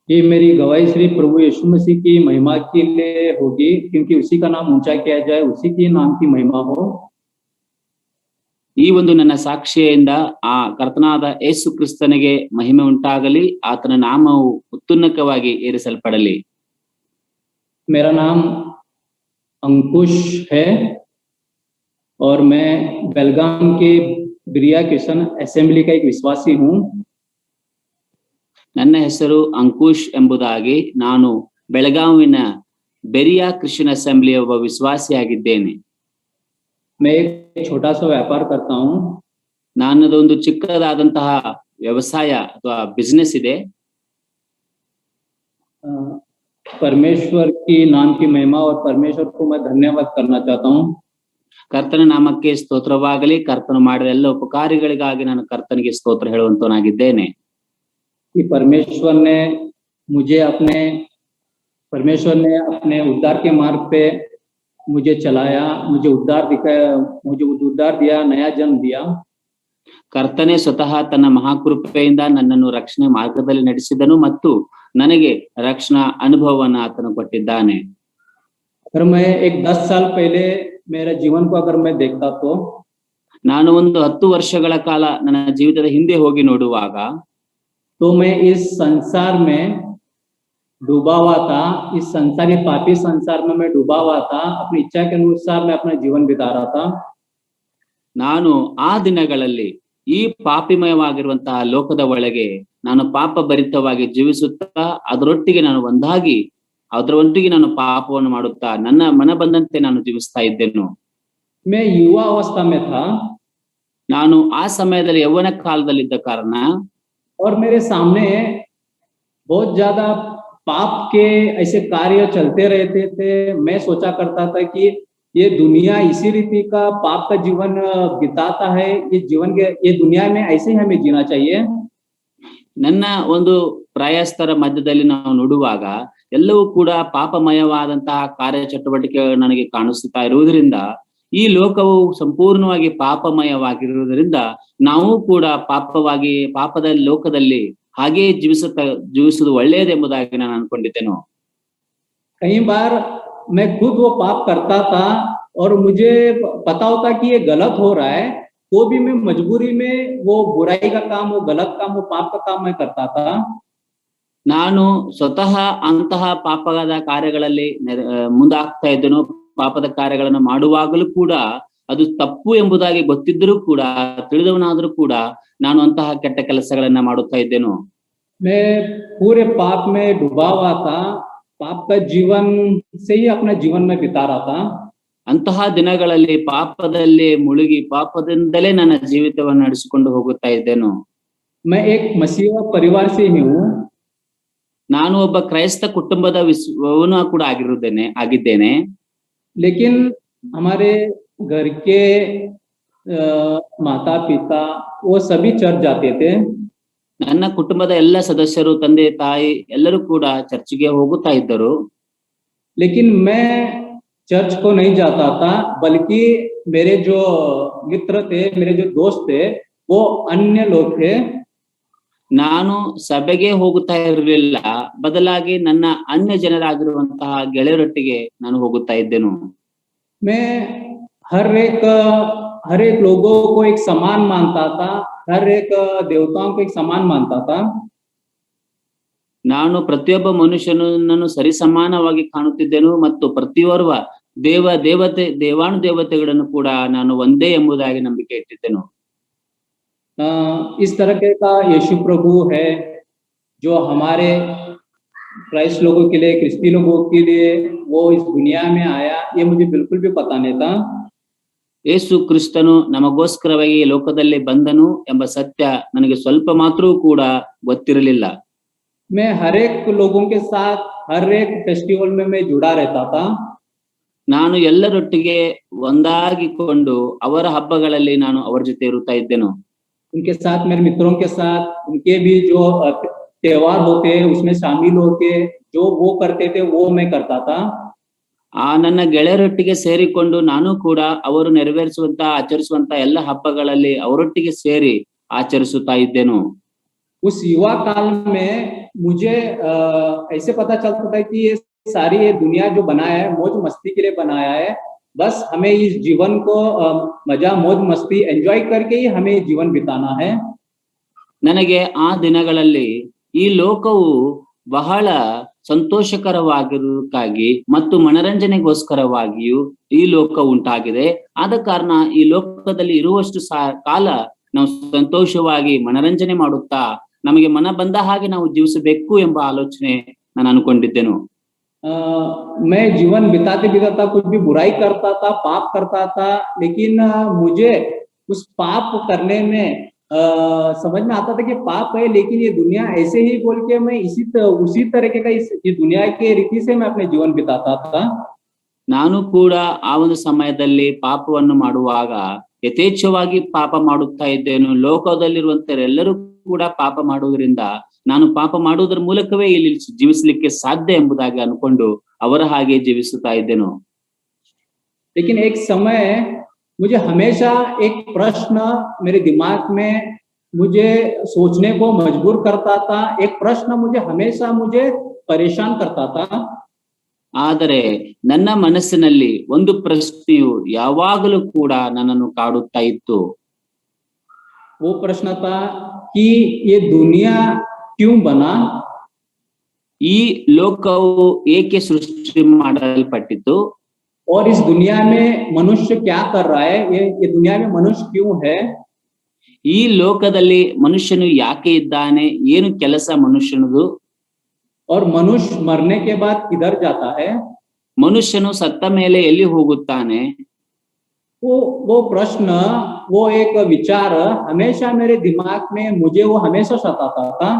ये मेरी गवाही श्री प्रभु यीशु मसीह की महिमा के लिए होगी, क्योंकि उसी का नाम ऊंचा किया जाए, उसी के नाम की महिमा हो। ಈ ಒಂದು ನನ್ನ ಸಾಕ್ಷಿಯಿಂದ ಆ ಕರ್ತನಾದ ಯೇಸು ಕ್ರಿಸ್ತನಿಗೆ ಮಹಿಮೆ ಉಂಟಾಗಲಿ, ಆತನ ನಾಮವು ಉತ್ತುನ್ನತವಾಗಿ ಏರಿಸಲ್ಪಡಲಿ. मेरा नाम अंकुश है और मैं बेलगाम के बिरिया क्रिश्चियन असेंबली का एक विश्वासी हूँ। ನನ್ನ ಹೆಸರು ಅಂಕುಶ್ ಎಂಬುದಾಗಿ, ನಾನು ಬೆಳಗಾವಿನ ಬೆರಿಯಾ ಕ್ರಿಶ್ಚಿಯನ್ ಅಸೆಂಬ್ಲಿಯ ಒಬ್ಬ ವಿಶ್ವಾಸಿಯಾಗಿದ್ದೇನೆ. मैं एक छोटा सा व्यापार करता हूँ। ನನ್ನದೊಂದು ಚಿಕ್ಕದಾದಂತಹ ವ್ಯವಸಾಯ ಅಥವಾ ಬಿಸ್ನೆಸ್ ಇದೆ. परमेश्वर की नाम की महिमा और परमेश्वर को मैं धन्यवाद करना चाहता हूँ। ಕರ್ತನ ನಾಮಕ್ಕೆ ಸ್ತೋತ್ರವಾಗಲಿ. ಕರ್ತನು ಮಾಡಿದ ಎಲ್ಲ ಉಪಕಾರಿಗಳಿಗಾಗಿ ನಾನು ಕರ್ತನಿಗೆ ಸ್ತೋತ್ರ ಹೇಳುವಂತನಾಗಿದ್ದೇನೆ. कि परमेश्वर ने अपने उद्धार के मार्ग पे मुझे चलाया, मुझे उद्धार दिखाया, मुझे उद्धार दिया, नया जन्म दिया। ಕರ್ತನೆ ಸ್ವತಃ ತನ್ನ ಮಹಾಕೃಪೆಯಿಂದ ನನ್ನನ್ನು ರಕ್ಷಣೆ ಮಾರ್ಗದಲ್ಲಿ ನಡೆಸಿದನು ಮತ್ತು ನನಗೆ ರಕ್ಷಣಾ ಅನುಭವವನ್ನು ಆತನು ಕೊಟ್ಟಿದ್ದಾನೆ. अगर मैं एक 10 साल पहले मेरे जीवन को अगर मैं देखता तो ನಾನು ಒಂದು 10 ವರ್ಷಗಳ ಕಾಲ ನನ್ನ ಜೀವಿತದ ಹಿಂದೆ ಹೋಗಿ ನೋಡುವಾಗ तो मैं इस संसार में डूबा हुआ था। इस संसार के पापी संसार में मैं डूबा हुआ था। अपनी इच्छा के अनुसार मैं अपना जीवन बिता रहा था। ನಾನು ಆ ದಿನಗಳಲ್ಲಿ ಈ ಪಾಪಿಮಯವಾಗಿರುವಂತಹ ಲೋಕದ ಒಳಗೆ ನಾನು ಪಾಪ ಭರಿತವಾಗಿ ಜೀವಿಸುತ್ತಾ ಅದರೊಟ್ಟಿಗೆ ನಾನು ಅದರೊಟ್ಟಿಗೆ ನಾನು ಪಾಪವನ್ನು ಮಾಡುತ್ತಾ ನನ್ನ ಮನ ಬಂದಂತೆ ನಾನು ಜೀವಿಸ್ತಾ ಇದ್ದೆನು. मैं युवा अवस्था में था। ನಾನು ಆ ಸಮಯದಲ್ಲಿ ಯೌವನ ಕಾಲದಲ್ಲಿದ್ದ ಕಾರಣ और मेरे सामने बहुत ज्यादा पाप के ऐसे कार्य चलते रहते थे। मैं सोचा करता था कि ये दुनिया इसी रीति का पाप का जीवन बिताता है, ये दुनिया में ऐसे ही हमें जीना चाहिए। ನನ್ನ ಒಂದು ಪ್ರಾಯಸ್ಥರ ಮಧ್ಯದಲ್ಲಿ ನಾವು ನೋಡುವಾಗ ಎಲ್ಲವೂ ಕೂಡ ಪಾಪಮಯವಾದಂತಹ ಕಾರ್ಯ ಚಟುವಟಿಕೆಗಳು ನನಗೆ ಕಾಣಿಸುತ್ತಾ ಇರುವುದರಿಂದ, ಈ ಲೋಕವು ಸಂಪೂರ್ಣವಾಗಿ ಪಾಪಮಯವಾಗಿರುವುದರಿಂದ ನಾವು ಕೂಡ ಪಾಪದ ಲೋಕದಲ್ಲಿ ಹಾಗೆ ಜೀವಿಸುವುದು ಒಳ್ಳೆಯದೆಂಬುದಾಗಿ ನಾನು ಅನ್ಕೊಂಡಿದ್ದೇನು. कई बार मैं खुद वो पाप करता था और मुझे पता होता कि ये गलत हो रहा है, तो भी मैं मजबूरी में वो बुराई का काम, वो गलत काम, वो पाप का काम मैं करता था। ನಾನು ಸ್ವತಃ ಅಂತಹ ಪಾಪದ ಕಾರ್ಯಗಳಲ್ಲಿ ಮುಂದಾಗ್ತಾ ಇದ್ದೆನು. ಪಾಪದ ಕಾರ್ಯಗಳನ್ನು ಮಾಡುವಾಗಲೂ ಕೂಡ ಅದು ತಪ್ಪು ಎಂಬುದಾಗಿ ಗೊತ್ತಿದ್ದರೂ ಕೂಡ, ತಿಳಿದವನಾದ್ರೂ ಕೂಡ ನಾನು ಅಂತಹ ಕೆಟ್ಟ ಕೆಲಸಗಳನ್ನ ಮಾಡುತ್ತಾ ಇದ್ದೆನು. मैं पूरे पाप में डूबा हुआ था। पाप का जीवन से ही अपना जीवन में बिता रहा था। ಅಂತಹ ದಿನಗಳಲ್ಲಿ ಪಾಪದಲ್ಲಿ ಮುಳುಗಿ ಪಾಪದಿಂದಲೇ ನನ್ನ ಜೀವಿತವನ್ನು ನಡೆಸಿಕೊಂಡು ಹೋಗುತ್ತಾ ಇದ್ದೇನು. मैं एक मसीह परिवार से ही हूँ। ನಾನು ಒಬ್ಬ ಕ್ರೈಸ್ತ ಕುಟುಂಬದ ಕೂಡ ಆಗಿದ್ದೇನೆ. लेकिन हमारे घर के माता पिता वो सभी चर्च जाते थे। ನನ್ನ ಕುಟುಂಬದ ಎಲ್ಲ ಸದಸ್ಯರು, ತಂದೆ ತಾಯಿ ಎಲ್ಲರೂ ಕೂಡ ಚರ್ಚಿಗೆ ಹೋಗುತ್ತಾ ಇದ್ದರು. लेकिन मैं चर्च को नहीं जाता था, बल्कि मेरे जो मित्र थे, मेरे जो दोस्त थे, वो अन्य लोग थे। ನಾನು ಸಭೆಗೆ ಹೋಗುತ್ತಾ ಇರಲಿಲ್ಲ, ಬದಲಾಗಿ ನನ್ನ ಅನ್ಯ ಜನರಾಗಿರುವಂತಹ ಗೆಳೆಯರೊಟ್ಟಿಗೆ ನಾನು ಹೋಗುತ್ತಾ ಇದ್ದೆನು. मैं हर एक लोगों को एक समान मानता था, हर एक देवताओं को एक समान मानता था। ನಾನು ಪ್ರತಿಯೊಬ್ಬ ಮನುಷ್ಯನನ್ನು ಸರಿ ಸಮಾನವಾಗಿ ಕಾಣುತ್ತಿದ್ದೆನು ಮತ್ತು ಪ್ರತಿಯೋರ್ವ ದೇವಾನು ದೇವತೆಗಳನ್ನು ಕೂಡ ನಾನು ಒಂದೇ ಎಂಬುದಾಗಿ ನಂಬಿಕೆ ಇಟ್ಟಿದ್ದೆನು. इस तरह का यीशु प्रभु है जो हमारे क्राइस्ट लोगों के लिए, क्रिस्ती लोगों के लिए वो इस दुनिया में आया, ये मुझे बिल्कुल भी पता नहीं था। ಯೇಸು ಕ್ರಿಸ್ತನು ನಮಗೋಸ್ಕರವಾಗಿ ಲೋಕದಲ್ಲಿ ಬಂದನು ಎಂಬ ಸತ್ಯ ನನಗೆ ಸ್ವಲ್ಪ ಮಾತ್ರವೂ ಕೂಡ ಗೊತ್ತಿರಲಿಲ್ಲ. मैं हर एक लोगों के साथ हर एक फेस्टिवल में मैं जुड़ा रहता था। ನಾನು ಎಲ್ಲರೊಟ್ಟಿಗೆ ಒಂದಾಗಿಕೊಂಡು ಅವರ ಹಬ್ಬಗಳಲ್ಲಿ ನಾನು ಅವರ ಜೊತೆ ಇರುತ್ತಾ ಇದ್ದೆನು. उनके साथ, मेरे मित्रों के साथ, उनके भी जो त्योहार होते उसमें शामिल होके जो वो करते थे वो मैं करता था। ಆ ನನ್ನ ಗೆಳೆಯರೊಟ್ಟಿಗೆ ಸೇರಿಕೊಂಡು ನಾನು ಕೂಡ ಅವರು ಆಚರಿಸುವಂತ ಎಲ್ಲ ಹಬ್ಬಗಳಲ್ಲಿ ಅವರೊಟ್ಟಿಗೆ ಸೇರಿ ಆಚರಿಸುತ್ತಾ ಇದ್ದೆನು. उस युवा काल में मुझे ऐसे पता चलता था कि ये सारी ये दुनिया जो बनाया है मौज मस्ती के लिए बनाया है, बस हमें इस जीवन को मजा मौज मस्ती एंजॉय करके ही हमें जीवन बिताना है। ನನಗೆ ಆ ದಿನಗಳಲ್ಲಿ ಈ ಲೋಕವು ಬಹಳ ಸಂತೋಷಕರವಾಗಿರುವುದಕ್ಕಾಗಿ ಮತ್ತು ಮನರಂಜನೆಗೋಸ್ಕರವಾಗಿಯೂ ಈ ಲೋಕ ಉಂಟಾಗಿದೆ. ಆದ ಕಾರಣ ಈ ಲೋಕದಲ್ಲಿ ಇರುವಷ್ಟು ಕಾಲ ನಾವು ಸಂತೋಷವಾಗಿ ಮನರಂಜನೆ ಮಾಡುತ್ತಾ ನಮಗೆ ಮನ ಬಂದ ಹಾಗೆ ನಾವು ಜೀವಿಸಬೇಕು ಎಂಬ ಆಲೋಚನೆ ನಾನು ಅನ್ಕೊಂಡಿದ್ದೆನು. मैं जीवन बिताते बिताता कुछ भी बुराई करता था, पाप करता था, लेकिन मुझे उस पाप करने में समझ में आता था कि पाप है, लेकिन ये दुनिया ऐसे ही बोल के मैं उसी तरीके का इस दुनिया के रीति से मैं अपने जीवन बिताता था। ನಾನು ಕೂಡ ಆ ಒಂದು ಸಮಯದಲ್ಲಿ ಪಾಪವನ್ನು ಮಾಡುವಾಗ ಯಥೇಚ್ಛವಾಗಿ ಪಾಪ ಮಾಡುತ್ತಾ ಇದ್ದೇನು. ಲೋಕದಲ್ಲಿರುವಂತರೆಲ್ಲರೂ ಕೂಡ ಪಾಪ ಮಾಡುವುದರಿಂದ ನಾನು ಪಾಪ ಮಾಡುವುದರ ಮೂಲಕವೇ ಇಲ್ಲಿ ಜೀವಿಸಲಿಕ್ಕೆ ಸಾಧ್ಯ ಎಂಬುದಾಗಿ ಅನ್ಕೊಂಡು ಅವರ ಹಾಗೆ ಜೀವಿಸುತ್ತಾ ಇದ್ದೇನು. लेकिन एक समय मुझे हमेशा एक प्रश्न मेरे दिमाग में मुझे सोचने को मजबूर करता था, एक प्रश्न मुझे परेशान करता था। ಆದರೆ ನನ್ನ ಮನಸ್ಸಿನಲ್ಲಿ ಒಂದು ಪ್ರಶ್ನೆಯು ಯಾವಾಗಲೂ ಕೂಡ ನನ್ನನ್ನು ಕಾಡುತ್ತಾ ಇತ್ತು. वो प्रश्न था कि ये दुनिया क्यों बना, ಈ ಲೋಕವು ಏಕೆ ಸೃಷ್ಟಿ ಮಾಡಲ್ಪಟ್ಟಿತು, और इस दुनिया में मनुष्य क्या कर रहा है, ये दुनिया में मनुष्य क्यों है, ಈ ಲೋಕದಲ್ಲಿ ಮನುಷ್ಯನು ಯಾಕೆ ಇದ್ದಾನೆ, ಏನು ಕೆಲಸ ಮನುಷ್ಯನದು, और मनुष्य मरने के बाद किधर जाता है, ಮನುಷ್ಯನು ಸತ್ತ ಮೇಲೆ ಎಲ್ಲಿ ಹೋಗುತ್ತಾನೆ. वो प्रश्न, वो एक विचार हमेशा मेरे दिमाग में मुझे वो हमेशा सताता था।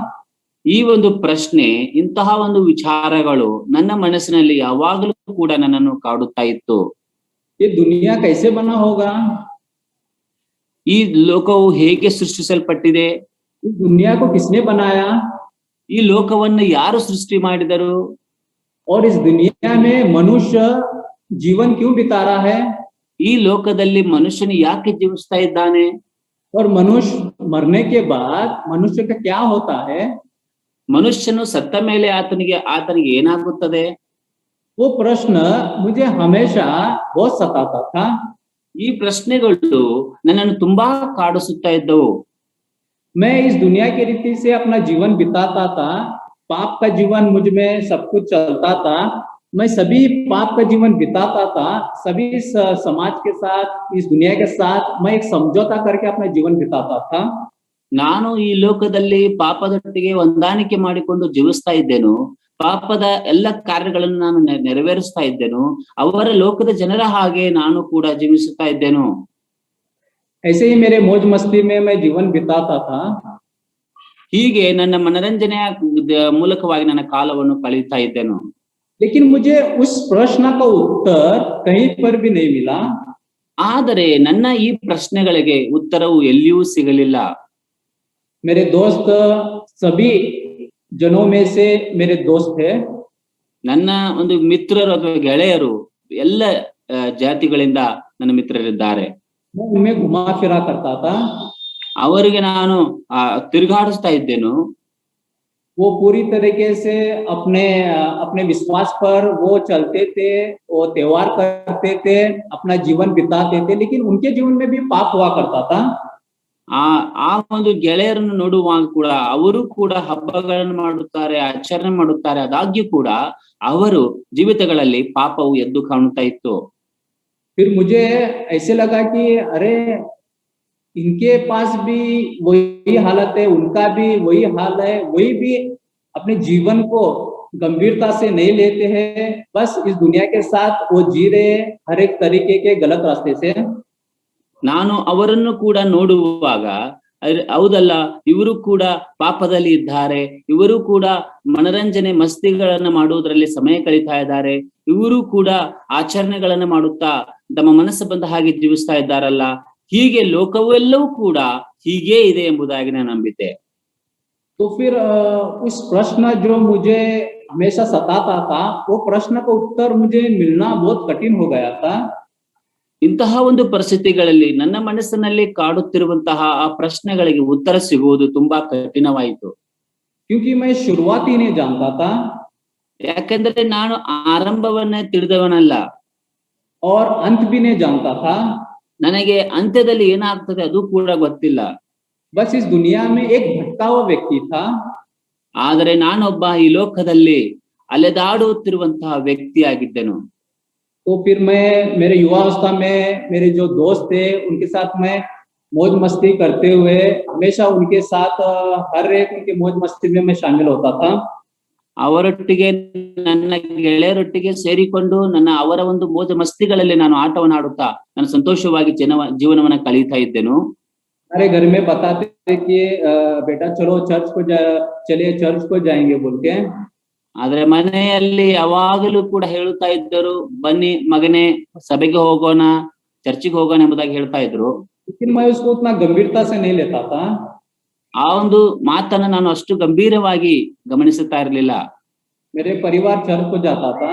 ಈ ಒಂದು ಪ್ರಶ್ನೆ, ಇಂತಹ ಒಂದು ವಿಚಾರಗಳು ನನ್ನ ಮನಸ್ಸಿನಲ್ಲಿ ಯಾವಾಗಲೂ ಕೂಡ ನನ್ನನ್ನು ಕಾಡುತ್ತಾ ಇತ್ತು. ये दुनिया कैसे बना होगा, ಈ ಲೋಕವು ಹೇಗೆ ಸೃಷ್ಟಿಸಲ್ಪಟ್ಟಿದೆ, इस दुनिया को किसने बनाया, ಈ ಲೋಕವನ್ನು ಯಾರು ಸೃಷ್ಟಿ ಮಾಡಿದರು, और इस दुनिया में मनुष्य जीवन क्यों बिता रहा है, ಈ ಲೋಕದಲ್ಲಿ ಮನುಷ್ಯನು ಯಾಕೆ ಜೀವಿಸ್ತಾ ಇದ್ದಾನೆ, और मनुष्य मरने के बाद मनुष्य का क्या होता है, ಮನುಷ್ಯನು ಸತ್ತ ಮೇಲೆ ಆತನಿಗೆ ಏನಾಗುತ್ತದೆ. वो प्रश्न मुझे हमेशा बहुत सताता था। ಈ ಪ್ರಶ್ನೆಗಳು ನನ್ನನ್ನು ತುಂಬಾ ಕಾಡಿಸುತ್ತಾ ಇದ್ದವು. मैं इस दुनिया की रीति से अपना जीवन बिताता था, पाप का जीवन मुझ में सब कुछ चलता था, मैं सभी पाप का जीवन बिताता था, सभी समाज के साथ, इस दुनिया के साथ मैं एक समझौता करके अपना जीवन बिताता था। ನಾನು ಈ ಲೋಕದಲ್ಲಿ ಪಾಪದೊಟ್ಟಿಗೆ ಹೊಂದಾಣಿಕೆ ಮಾಡಿಕೊಂಡು ಜೀವಿಸ್ತಾ ಇದ್ದೇನು, ಪಾಪದ ಎಲ್ಲ ಕಾರ್ಯಗಳನ್ನು ನಾನು ನೆರವೇರಿಸ್ತಾ ಇದ್ದೇನು, ಅವರ ಲೋಕದ ಜನರ ಹಾಗೆ ನಾನು ಕೂಡ ಜೀವಿಸುತ್ತಾ ಇದ್ದೇನು. ऐसे ही मेरे मौज मस्ती में मैं जीवन बिताता था। ಹೀಗೆ ನನ್ನ ಮನರಂಜನೆಯ ಮೂಲಕವಾಗಿ ನನ್ನ ಕಾಲವನ್ನು ಕಳೆಯುತ್ತಾ ಇದ್ದೇನು. लेकिन मुझे उस प्रश्न का उत्तर कहीं पर भी नहीं मिला। ಆದರೆ ನನ್ನ ಈ ಪ್ರಶ್ನೆಗಳಿಗೆ ಉತ್ತರವು ಎಲ್ಲಿಯೂ ಸಿಗಲಿಲ್ಲ. मेरे दोस्त सभी जनों में से मेरे दोस्त थे। ನನ್ನ ಒಂದು ಮಿತ್ರರು ಅಥವಾ ಗೆಳೆಯರು ಎಲ್ಲ ಜಾತಿಗಳಿಂದ ನನ್ನ ಮಿತ್ರರಿದ್ದಾರೆ. मैं उनमें घुमा फिरा करता था। ಅವರಿಗೆ ನಾನು ತಿರುಗಾಡಿಸ್ತಾ ಇದ್ದೇನು. वो पूरी तरीके से अपने विश्वास पर वो चलते थे, वो त्योहार करते थे, अपना जीवन बिताते थे, लेकिन उनके जीवन में भी पाप हुआ करता था। ಆ ಒಂದು ಗೆಳೆಯರನ್ನು ನೋಡುವಾಗ ಕೂಡ ಅವರು ಕೂಡ ಹಬ್ಬಗಳನ್ನು ಮಾಡುತ್ತಾರೆ, ಆಚರಣೆ ಮಾಡುತ್ತಾರೆ, ಆದಾಗ್ಯೂ ಕೂಡ ಅವರು ಜೀವಿತಗಳಲ್ಲಿ ಪಾಪವು ಎದ್ದು ಕಾಣುತ್ತಾ ಇತ್ತು. फिर मुझे ऐसे लगा कि अरे इनके पास भी वही हालत है, उनका भी वही हाल है, वही भी अपने जीवन को गंभीरता से नहीं लेते हैं, बस इस दुनिया के साथ वो जी रहे हैं हर एक तरीके के गलत रास्ते से। ನಾನು ಅವರನ್ನು ಕೂಡ ನೋಡುವಾಗ ಹೌದಲ್ಲ, ಇವರು ಕೂಡ ಪಾಪದಲ್ಲಿ ಇದ್ದಾರೆ, ಇವರು ಕೂಡ ಮನರಂಜನೆ ಮಸ್ತಿಗಳನ್ನ ಮಾಡುವುದರಲ್ಲಿ ಸಮಯ ಕಳೀತಾ ಇದ್ದಾರೆ, ಇವರು ಕೂಡ ಆಚರಣೆಗಳನ್ನ ಮಾಡುತ್ತಾ ತಮ್ಮ ಮನಸ್ಸು ಬಂದ ಹಾಗೆ ಜೀವಿಸ್ತಾ ಇದ್ದಾರಲ್ಲ, ಹೀಗೆ ಲೋಕವೆಲ್ಲವೂ ಕೂಡ ಹೀಗೆ ಇದೆ ಎಂಬುದಾಗಿ ನಾನು ನಂಬಿದ್ದೆ. तो फिर उस प्रश्न जो मुझे हमेशा सताता था, वो प्रश्न का उत्तर मुझे मिलना बहुत कठिन हो गया था। ಇಂತಹ ಒಂದು ಪರಿಸ್ಥಿತಿಗಳಲ್ಲಿ ನನ್ನ ಮನಸ್ಸಿನಲ್ಲಿ ಕಾಡುತ್ತಿರುವಂತಹ ಆ ಪ್ರಶ್ನೆಗಳಿಗೆ ಉತ್ತರ ಸಿಗುವುದು ತುಂಬಾ ಕಠಿಣವಾಯಿತು. क्योंकि मैं शुरुआत ही नहीं जानता था ಯಾಕೆಂದ್ರೆ ನಾನು ಆರಂಭವನ್ನೇ ತಿಳಿದವನಲ್ಲ. और अंत भी नहीं जानता था। ನನಗೆ ಅಂತ್ಯದಲ್ಲಿ ಏನಾಗ್ತದೆ ಅದು ಕೂಡ ಗೊತ್ತಿಲ್ಲ. बस इस दुनिया में एक भटका हुआ व्यक्ति था। ಆದರೆ ನಾನೊಬ್ಬ ಈ ಲೋಕದಲ್ಲಿ ಅಲೆದಾಡುತ್ತಿರುವಂತಹ ವ್ಯಕ್ತಿಯಾಗಿದ್ದೆನು. तो फिर मैं मेरे युवावस्था में मेरे जो दोस्त थे उनके साथ मैं मौज मस्ती करते हुए हमेशा उनके साथ हर एक उनके मौज मस्ती में मैं शामिल होता था। ಅವರೊಟ್ಟಿಗೆ ನನ್ನ ಗೆಳೆಯರೊಟ್ಟಿಗೆ ಸೇರಿಕೊಂಡು ಅವರ ಒಂದು ಮೋಜ ಮಸ್ತಿಗಳಲ್ಲಿ ನಾನು ಆಟವನ್ನು ಆಡುತ್ತಾ ನಾನು ಸಂತೋಷವಾಗಿ ಜೀವನವನ್ನ ಕಳೀತಾ ಇದ್ದೆನು. हमारे घर में बताते थे कि बेटा चलो चलिए चर्च को जाएंगे बोल के। ಆದ್ರೆ ಮನೆಯಲ್ಲಿ ಯಾವಾಗಲೂ ಕೂಡ ಹೇಳುತ್ತಾ ಇದ್ದರು, ಬನ್ನಿ ಮಗನೇ ಸಭೆಗೆ ಹೋಗೋಣ, ಚರ್ಚಿಗೆ ಹೋಗೋಣ ಎಂಬುದಾಗಿ ಹೇಳ್ತಾ ಇದ್ರು. लेकिन मैं उसको उतना गंभीरता से नहीं लेता था। ಆ ಒಂದು ಮಾತನ್ನ ನಾನು ಅಷ್ಟು ಗಂಭೀರವಾಗಿ ಗಮನಿಸುತ್ತಾ ಇರಲಿಲ್ಲ. मेरे परिवार चर्च को जाता था।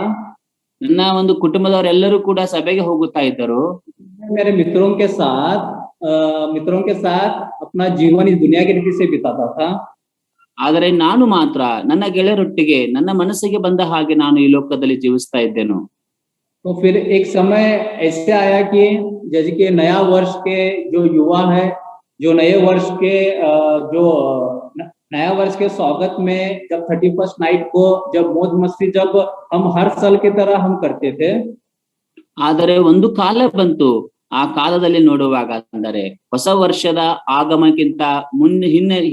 ನನ್ನ ಒಂದು ಕುಟುಂಬದವರೆಲ್ಲರೂ ಕೂಡ ಸಭೆಗೆ ಹೋಗುತ್ತಾ ಇದ್ದರು. मेरे मित्रों के साथ अपना जीवन इस दुनिया की रीति से बिताता था। ಆದರೆ ನಾನು ಮಾತ್ರ ನನ್ನ ಗೆಳೆಯರೊಟ್ಟಿಗೆ ನನ್ನ ಮನಸ್ಸಿಗೆ ಬಂದ ಹಾಗೆ ನಾನು ಈ ಲೋಕದಲ್ಲಿ ಜೀವಿಸ್ತಾ ಇದ್ದೆನು. तो फिर एक समय ऐसे आया कि जैसे कि नया वर्ष के जो युवा है, जो नए वर्ष के जो नया वर्ष के स्वागत में जब 31st नाइट को जब मौज मस्ती जब हम हर साल की तरह हम करते थे। ಆದರೆ ಒಂದು ಕಾಲ ಬಂತು, ಆ ಕಾಲದಲ್ಲಿ ನೋಡುವಾಗ ಅಂದರೆ ಹೊಸ ವರ್ಷದ ಆಗಮನಕ್ಕಿಂತ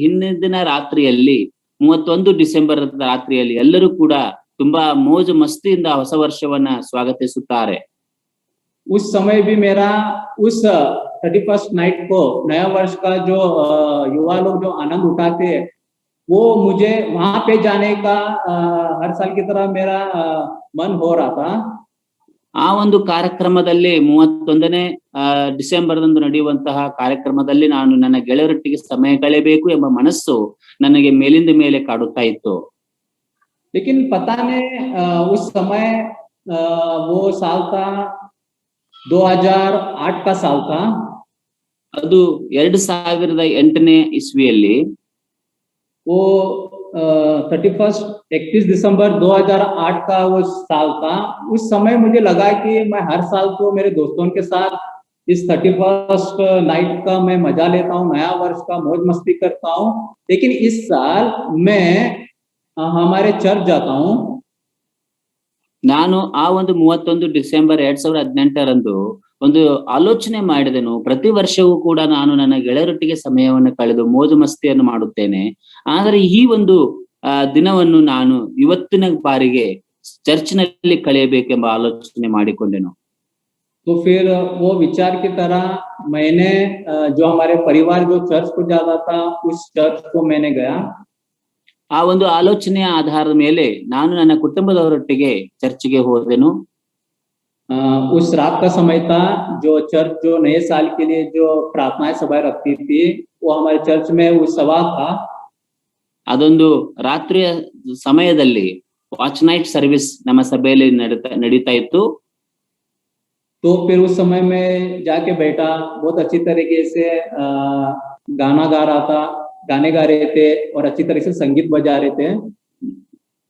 ಹಿಂದಿನ ರಾತ್ರಿಯಲ್ಲಿ 31 ಡಿಸೆಂಬರ್ ರಾತ್ರಿಯಲ್ಲಿ ಎಲ್ಲರೂ ಕೂಡ ತುಂಬಾ ಮೋಜು ಮಸ್ತಿಯಿಂದ ಹೊಸ ವರ್ಷವನ್ನ ಸ್ವಾಗತಿಸುತ್ತಾರೆ. उस समय भी मेरा उस 31st नाइट को नया वर्ष का जो युवा लोग जो आनंद उठाते वो मुझे वहां पे जाने का हर साल की तरह मेरा मन हो रहा था। ಆ ಒಂದು ಕಾರ್ಯಕ್ರಮದಲ್ಲಿ 31ನೇ ಡಿಸೆಂಬರ್ದಂದು ನಡೆಯುವಂತಹ ಕಾರ್ಯಕ್ರಮದಲ್ಲಿ ನಾನು ನನ್ನ ಗೆಳೆಯರೊಟ್ಟಿಗೆ ಸಮಯ ಕಳೆಯಬೇಕು ಎಂಬ ಮನಸ್ಸು ನನಗೆ ಮೇಲಿಂದ ಮೇಲೆ ಕಾಡುತ್ತಾ ಇತ್ತು. लेकिन पता नहीं उस समय वो साल था 2008 का साल था। ಅದು 2008ನೇ ಇಸ್ವಿಯಲ್ಲಿ वो 31 दिसंबर 2008 का वो साल था। उस समय मुझे लगा कि मैं हर साल तो मेरे दोस्तों के साथ इस 31st नाइट का मैं मजा लेता हूँ, नया वर्ष का मौज मस्ती करता हूँ, लेकिन इस साल मैं हमारे चर्च जाता हूँ। ನಾನು ಆ ಒಂದು 31 ಡಿಸೆಂಬರ್ 2018ರಂದು ಒಂದು ಆಲೋಚನೆ ಮಾಡಿದೆನು. ಪ್ರತಿ ವರ್ಷವೂ ಕೂಡ ನಾನು ನನ್ನ ಗೆಳೆಯರೊಟ್ಟಿಗೆ ಸಮಯವನ್ನು ಕಳೆದು ಮೋಜು ಮಸ್ತಿಯನ್ನು ಮಾಡುತ್ತೇನೆ, ಆದರೆ ಈ ಒಂದು ದಿನವನ್ನು ನಾನು ಇವತ್ತಿನ ಬಾರಿಗೆ ಚರ್ಚ್ನಲ್ಲಿ ಕಳೆಯಬೇಕೆಂಬ ಆಲೋಚನೆ ಮಾಡಿಕೊಂಡೆನು. तो फिर वो विचार की तरह मैंने जो हमारे परिवार जो चर्च को जाता था उस चर्च को मैंने गया। ಆ ಒಂದು ಆಲೋಚನೆಯ ಆಧಾರದ ಮೇಲೆ ನಾನು ನನ್ನ ಕುಟುಂಬದವರೊಟ್ಟಿಗೆ ಚರ್ಚ್ಗೆ ಹೋದೆನು. उस रात का समय था जो चर्च जो नए साल के लिए जो प्रार्थनाएं सभाएं रखती थी वो हमारे चर्च में उस सभा था। ಅದೊಂದು ರಾತ್ರಿಯ ಸಮಯದಲ್ಲಿ ವಾಚ್ ನೈಟ್ ಸರ್ವಿಸ್ ನಮ್ಮ ಸಭೆಯಲ್ಲಿ ನಡೀತಾ ಇತ್ತು. तो फिर उस समय में जाके बैठा, बहुत अच्छी तरीके से गाना गा रहा था, गाने गा रहे थे और अच्छी तरह से संगीत बजा रहे थे।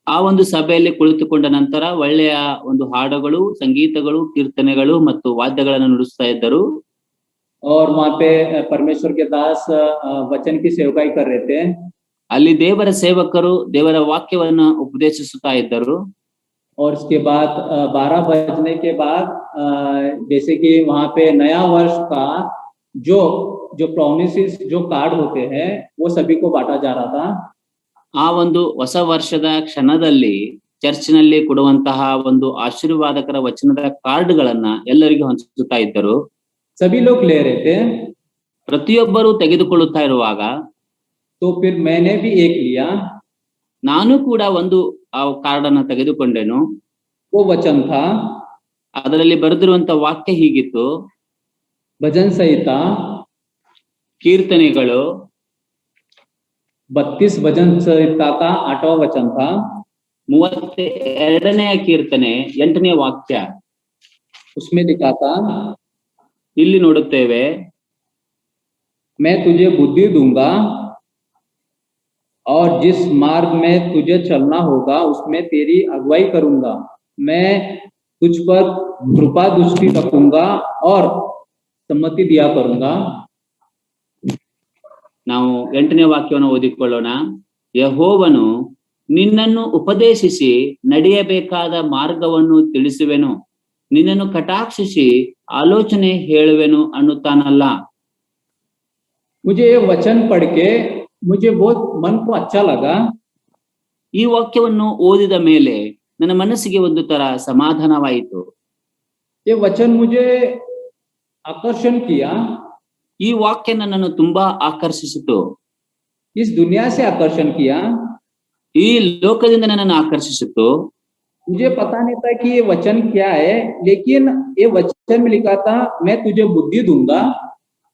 ಆ ಒಂದು ಸಭೆಯಲ್ಲಿ ಕುಳಿತುಕೊಂಡ ನಂತರ ಒಳ್ಳೆಯ ಒಂದು ಹಾಡುಗಳು, ಸಂಗೀತಗಳು, ಕೀರ್ತನೆಗಳು ಮತ್ತು ವಾದ್ಯಗಳನ್ನು ನುಡಿಸ್ತಾ ಇದ್ದರು. और वहाँ पे परमेश्वर के दास वचन की सेवकाई कर रहे थे। ಅಲ್ಲಿ ದೇವರ ಸೇವಕರು ದೇವರ ವಾಕ್ಯವನ್ನು ಉಪದೇಶಿಸುತ್ತಾ ಇದ್ದರು. और उसके बाद 12 बजने के बाद जैसे कि वहाँ पे नया वर्ष का जो प्रोमिसेस जो कार्ड होते हैं वो सभी को बांटा जा रहा था। ಆ ಒಂದು ಹೊಸ ವರ್ಷದ ಕ್ಷಣದಲ್ಲಿ ಚರ್ಚ್ನಲ್ಲಿ ಕೊಡುವಂತಹ ಒಂದು ಆಶೀರ್ವಾದಕರ ವಚನದ ಕಾರ್ಡ್ಗಳನ್ನ ಎಲ್ಲರಿಗೂ ಹಂಚುತ್ತಾ ಇದ್ದರು. सभी लोग ले रहे थे। ಪ್ರತಿಯೊಬ್ಬರು ತೆಗೆದುಕೊಳ್ಳುತ್ತಾ ಇರುವಾಗ तो फिर मैंने भी एक लिया। ನಾನು ಕೂಡ ಒಂದು ಆ ಕಾರ್ಡ್ ಅನ್ನು ತೆಗೆದುಕೊಂಡೆನು. वो वचन था, ಅದರಲ್ಲಿ ಬರೆದಿರುವಂತ ವಾಕ್ಯ ಹೀಗಿತ್ತು: भजन संहिता ಕೀರ್ತನೆಗಳು 32 भजन संहिता का 8वां वचन था। 32ನೇ ಕೀರ್ತನೆ 8ನೇ ವಾಕ್ಯ. उसमें लिखा था, ಇಲ್ಲಿ ನೋಡುತ್ತೇವೆ, मैं तुझे बुद्धि दूंगा और जिस मार्ग में तुझे चलना होगा उसमें तेरी अगुवाई करूंगा। मैं तुझ पर कृपा दृष्टि रखूंगा और सम्मति दिया करूंगा। ನಾವು 8ನೇ ವಾಕ್ಯವನ್ನು ಓದಿಕೊಳ್ಳೋಣ. ಯೆಹೋವನು ನಿನ್ನನ್ನು ಉಪದೇಶಿಸಿ ನಡೆಯಬೇಕಾದ ಮಾರ್ಗವನ್ನು ತಿಳಿಸುವೆನು, ನಿನ್ನನ್ನು ಕಟಾಕ್ಷಿಸಿ ಆಲೋಚನೆ ಹೇಳುವೆನು ಅನ್ನುತ್ತಾನಲ್ಲ. मुझे ये वचन पढ़ के मुझे बहुत मन को अच्छा लगा। ಈ ವಾಕ್ಯವನ್ನು ಓದಿದ ಮೇಲೆ ನನ್ನ ಮನಸ್ಸಿಗೆ ಒಂದು ತರ ಸಮಾಧಾನವಾಯಿತು. ये वचन मुझे आकर्षण किया, ಈ ವಾಕ್ಯ ನನ್ನನ್ನು ತುಂಬಾ ಆಕರ್ಷಿಸಿತು. इस दुनिया से आकर्षण किया। ಈ ಲೋಕದಿಂದ ನನ್ನನ್ನು ಆಕರ್ಷಿಸಿತು. मुझे पता नहीं था कि ये वचन क्या है, लेकिन ये वचन में लिखा था मैं तुझे बुद्धि दूंगा।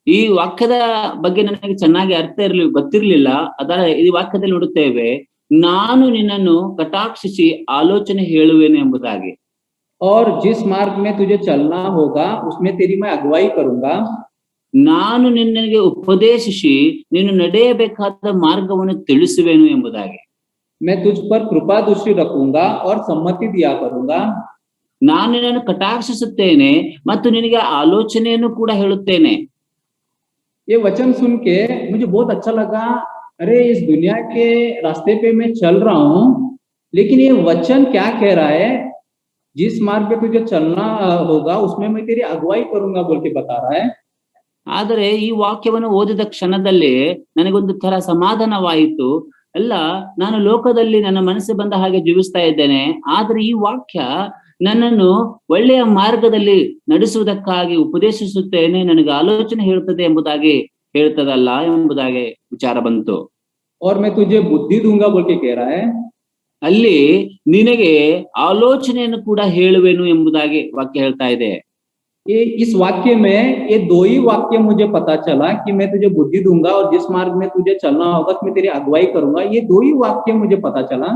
ಈ ವಾಕ್ಯದ ಬಗ್ಗೆ ನನಗೆ ಚೆನ್ನಾಗಿ ಗೊತ್ತಿರ್ಲಿಲ್ಲ. ಅದರ ಈ ವಾಕ್ಯದಲ್ಲಿ ನೋಡುತ್ತೇವೆ, ನಾನು ನಿನ್ನನ್ನು ಕಟಾಕ್ಷಿಸಿ ಆಲೋಚನೆ ಹೇಳುವೆನು ಎಂಬುದಾಗಿ. और जिस मार्ग में तुझे चलना होगा उसमें तेरी मैं अगुवाई करूंगा। ನಾನು ನಿನ್ನಗೆ ಉಪದೇಶಿಸಿ ನೀನು ನಡೆಯಬೇಕಾದ ಮಾರ್ಗವನ್ನು ತಿಳಿಸುವೆನು ಎಂಬುದಾಗಿ. मैं तुझ पर कृपा दृष्टि रखूंगा और सम्मति दिया करूंगा। ನಾನು ನಿನ್ನನ್ನು ಕಟಾಕ್ಷಿಸುತ್ತೇನೆ ಮತ್ತು ನಿನಗೆ ಆಲೋಚನೆಯನ್ನು ಕೂಡ ಹೇಳುತ್ತೇನೆ. ये वचन सुन के मुझे बहुत अच्छा लगा। अरे इस दुनिया के रास्ते पे मैं चल रहा हूँ, लेकिन ये वचन क्या कह रहा है, जिस मार्ग पे तुझे चलना होगा उसमें मैं तेरी अगुवाई करूंगा बोल के बता रहा है। ಆದರೆ ಈ ವಾಕ್ಯವನ್ನು ಓದಿದ ಕ್ಷಣದಲ್ಲಿ ನನಗೊಂದು ತರ ಸಮಾಧಾನವಾಯಿತು. ಅಲ್ಲ, ನಾನು ಲೋಕದಲ್ಲಿ ನನ್ನ ಮನಸ್ಸು ಬಂದ ಹಾಗೆ ಜೀವಿಸ್ತಾ ಇದ್ದೇನೆ, ಆದ್ರೆ ಈ ವಾಕ್ಯ ನನ್ನನ್ನು ಒಳ್ಳೆಯ ಮಾರ್ಗದಲ್ಲಿ ನಡೆಸುವುದಕ್ಕಾಗಿ ಉಪದೇಶಿಸುತ್ತೇನೆ, ನನಗೆ ಆಲೋಚನೆ ಹೇಳುತ್ತದೆ ಎಂಬುದಾಗಿ ಹೇಳ್ತದಲ್ಲ ಎಂಬುದಾಗಿ ವಿಚಾರ ಬಂತು. और मैं तुझे बुद्धि दूंगा बोल के कह रहा है। ಅಲ್ಲಿ ನಿನಗೆ ಆಲೋಚನೆಯನ್ನು ಕೂಡ ಹೇಳುವೆನು ಎಂಬುದಾಗಿ ವಾಕ್ಯ ಹೇಳ್ತಾ ಇದೆ. ये इस वाक्य में ये दो ही वाक्य मुझे पता चला कि मैं तुझे बुद्धि दूंगा और जिस मार्ग में तुझे चलना होगा उसमें तेरी अगुवाई करूंगा। ये दो ही वाक्य मुझे पता चला।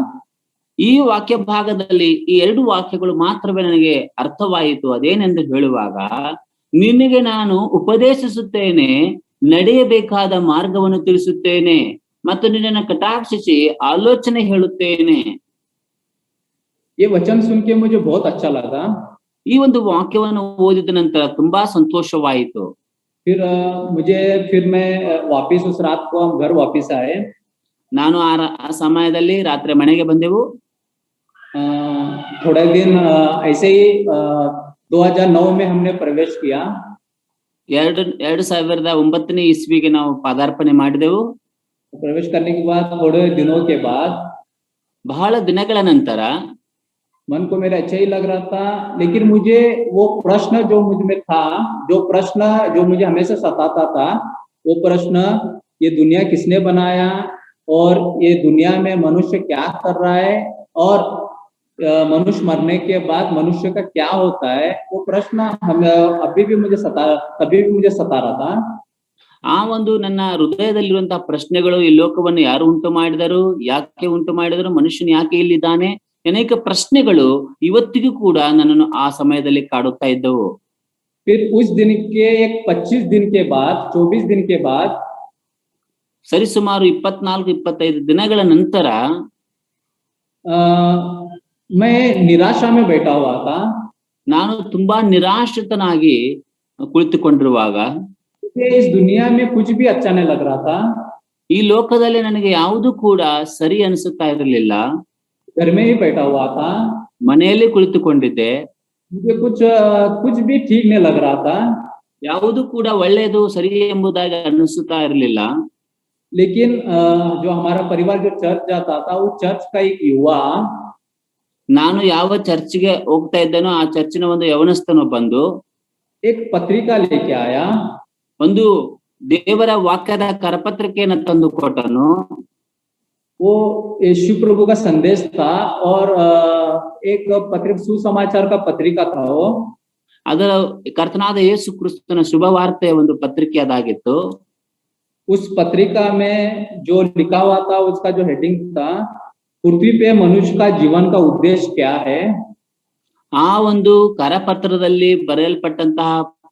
ಈ ವಾಕ್ಯ ಭಾಗದಲ್ಲಿ ಈ 2 ವಾಕ್ಯಗಳು ಮಾತ್ರವೇ ನನಗೆ ಅರ್ಥವಾಯಿತು. ಅದೇನೆಂದು ಹೇಳುವಾಗ, ನಿನಗೆ ನಾನು ಉಪದೇಶಿಸುತ್ತೇನೆ, ನಡೆಯಬೇಕಾದ ಮಾರ್ಗವನ್ನು ತಿಳಿಸುತ್ತೇನೆ ಮತ್ತು ನಿನ್ನನ್ನು ಕಟಾಕ್ಷಿಸಿ ಆಲೋಚನೆ ಹೇಳುತ್ತೇನೆ. ये वचन सुन के मुझे बहुत अच्छा लगा। ಈ ಒಂದು ವಾಕ್ಯವನ್ನು ಓದಿದ ನಂತರ ತುಂಬಾ ಸಂತೋಷವಾಯಿತು. फिर मैं वापिस उस रात को हम घर वापिस आए। ನಾನು ಆ ಸಮಯದಲ್ಲಿ ರಾತ್ರಿ ಮನೆಗೆ ಬಂದೆವು. थोड़े दिन ऐसे ही 2009 में हमने प्रवेश किया। 2009ನೇ ಇಸ್ವಿಗೆ ನಾವು ಪಾದಾರ್ಪಣೆ ಮಾಡಿದೆವು. प्रवेश करने के बाद थोड़े दिनों के बाद, ಬಹಳ ದಿನಗಳ ನಂತರ मन को मेरा अच्छा ही लग रहा था, लेकिन मुझे वो प्रश्न जो मुझ में था, जो प्रश्न जो मुझे हमेशा सताता था, वो प्रश्न, ये दुनिया किसने बनाया और ये दुनिया में मनुष्य क्या कर रहा है और मनुष्य मरने के बाद मनुष्य का क्या होता है, वो प्रश्न कभी भी मुझे सता रहा था। ಆ ಒಂದು ನನ್ನ ಹೃದಯದಲ್ಲಿರುವಂತಹ ಪ್ರಶ್ನೆಗಳು, ಈ ಲೋಕವನ್ನು ಯಾರು ಉಂಟು ಮಾಡಿದರು, ಯಾಕೆ ಉಂಟು ಮಾಡಿದರು, ಮನುಷ್ಯನು ಯಾಕೆ ಇಲ್ಲಿದ್ದಾನೆ, ಅನೇಕ ಪ್ರಶ್ನೆಗಳು ಇವತ್ತಿಗೂ ಕೂಡ ನನ್ನನ್ನು ಆ ಸಮಯದಲ್ಲಿ ಕಾಡುತ್ತಾ ಇದ್ದವು. फिर उस दिन के 25 दिन के बाद, 24 दिन के बाद, ಸರಿಸುಮಾರು 24-25 ದಿನಗಳ ನಂತರ मैं निराशा में बैठा हुआ था। ನಾನು ತುಂಬಾ ನಿರಾಶ್ರಿತನಾಗಿ ಕುಳಿತುಕೊಂಡಿರುವಾಗ, इस दुनिया में कुछ भी अच्छा नहीं लग रहा था। ಈ ಲೋಕದಲ್ಲಿ ನನಗೆ ಯಾವುದು ಕೂಡ ಸರಿ ಅನಿಸುತ್ತಾ ಇರಲಿಲ್ಲ. घर में ही बैठा हुआ था, ಮನೆಯಲ್ಲಿ ಕುಳಿತುಕೊಂಡಿದ್ದೆ. मुझे कुछ भी ठीक नहीं लग रहा था। ಯಾವುದು ಕೂಡ ಒಳ್ಳೆಯದು ಸರಿ ಎಂಬುದಾಗಿ ಅನಿಸುತ್ತಾ ಇರಲಿಲ್ಲ. लेकिन जो हमारा परिवार जो चर्च जाता था, वो चर्च का एक युवा, ನಾನು ಯಾವ ಚರ್ಚ್ಗೆ ಹೋಗ್ತಾ ಇದ್ದೇನೋ ಆ ಚರ್ಚಿನ ಒಂದು ಯವನಸ್ಥನು ಬಂದು एक पत्रिका लेके आया, ಒಂದು ದೇವರ ವಾಕ್ಯದ ಕರಪತ್ರಿಕೆಯನ್ನು ತಂದು ಕೊಟ್ಟನು. वो यीशु प्रभु का संदेश था और एक सुसमाचार का पत्रिका था वो। ಅದರ ಕರ್ತನಾದ ಯೇಸು ಕ್ರಿಸ್ತನ ಶುಭ ವಾರ್ತೆಯ ಒಂದು ಪತ್ರಿಕೆ ಅದಾಗಿತ್ತು. उस पत्रिका में जो लिखा हुआ था, उसका जो हेडिंग था, पृथ्वी पे मनुष्य का जीवन का उद्देश्य क्या है। ಆ ಒಂದು ಕರಪತ್ರದಲ್ಲಿ ಬರೆಯಲ್ಪಟ್ಟಂತಹ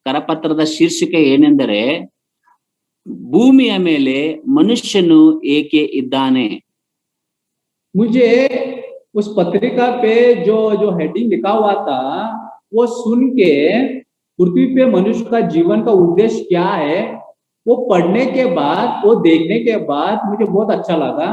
ಕರಪತ್ರದ ಶೀರ್ಷಿಕೆ ಏನೆಂದರೆ ಭೂಮಿಯ ಮೇಲೆ ಮನುಷ್ಯನು ಏಕೆ ಇದ್ದಾನೆ. मुझे उस पत्रिका पे जो जो हेडिंग लिखा हुआ था वो सुन के पृथ्वी पे मनुष्य का जीवन का उद्देश्य क्या है वो पढ़ने के बाद वो देखने के बाद मुझे बहुत अच्छा लगा।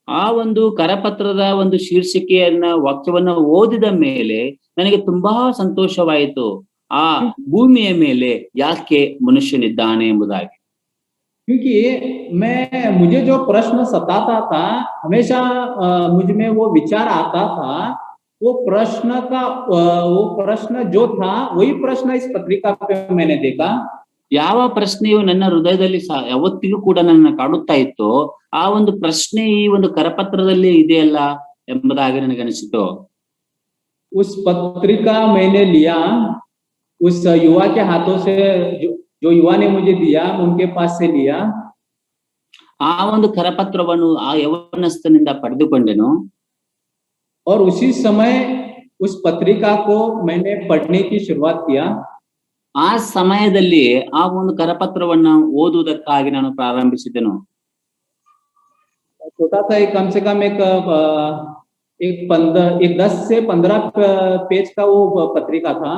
ಆ ಒಂದು ಕರಪತ್ರದ ಒಂದು ಶೀರ್ಷಿಕೆಯನ್ನ ವಾಕ್ಯವನ್ನ ಓದಿದ ಮೇಲೆ ನನಗೆ ತುಂಬಾ ಸಂತೋಷವಾಯಿತು. ಆ ಭೂಮಿಯ ಮೇಲೆ ಯಾಕೆ ಮನುಷ್ಯನಿದ್ದಾನೆ ಎಂಬುದಾಗಿ. क्योंकि मुझे जो प्रश्न सताता था हमेशा मुझ में वो विचार आता था, वो प्रश्न जो था वही प्रश्न इस पत्रिका पे मैंने देखा। ಯಾವ ಪ್ರಶ್ನೆಯು ನನ್ನ ಹೃದಯದಲ್ಲಿ ಯಾವತ್ತಿಗೂ ಕೂಡ ನನ್ನ ಕಾಡುತ್ತಾ ಇತ್ತು, ಆ ಒಂದು ಪ್ರಶ್ನೆ ಈ ಒಂದು ಕರಪತ್ರದಲ್ಲಿ ಇದೆಯಲ್ಲ ಎಂಬುದಾಗಿ ನನಗನಿಸಿತು. उस पत्रिका मैंने लिया, उस युवा के हाथों से, जो युवा ने मुझे दिया उनके पास से लिया। ಆ ಒಂದು ಕರಪತ್ರವನ್ನು ಆ ಯವನಸ್ಥನಿಂದ ಪಡೆದುಕೊಂಡೆನು. और उसी समय उस पत्रिका को मैंने पढ़ने की शुरुआत किया। ಆ ಸಮಯದಲ್ಲಿ ಆ ಒಂದು ಕರಪತ್ರವನ್ನ ಓದುವುದಕ್ಕಾಗಿ ನಾನು ಪ್ರಾರಂಭಿಸಿದೆನು. छोटा सा एक कम से कम एक 10 से 15 पेज का वो पत्रिका था।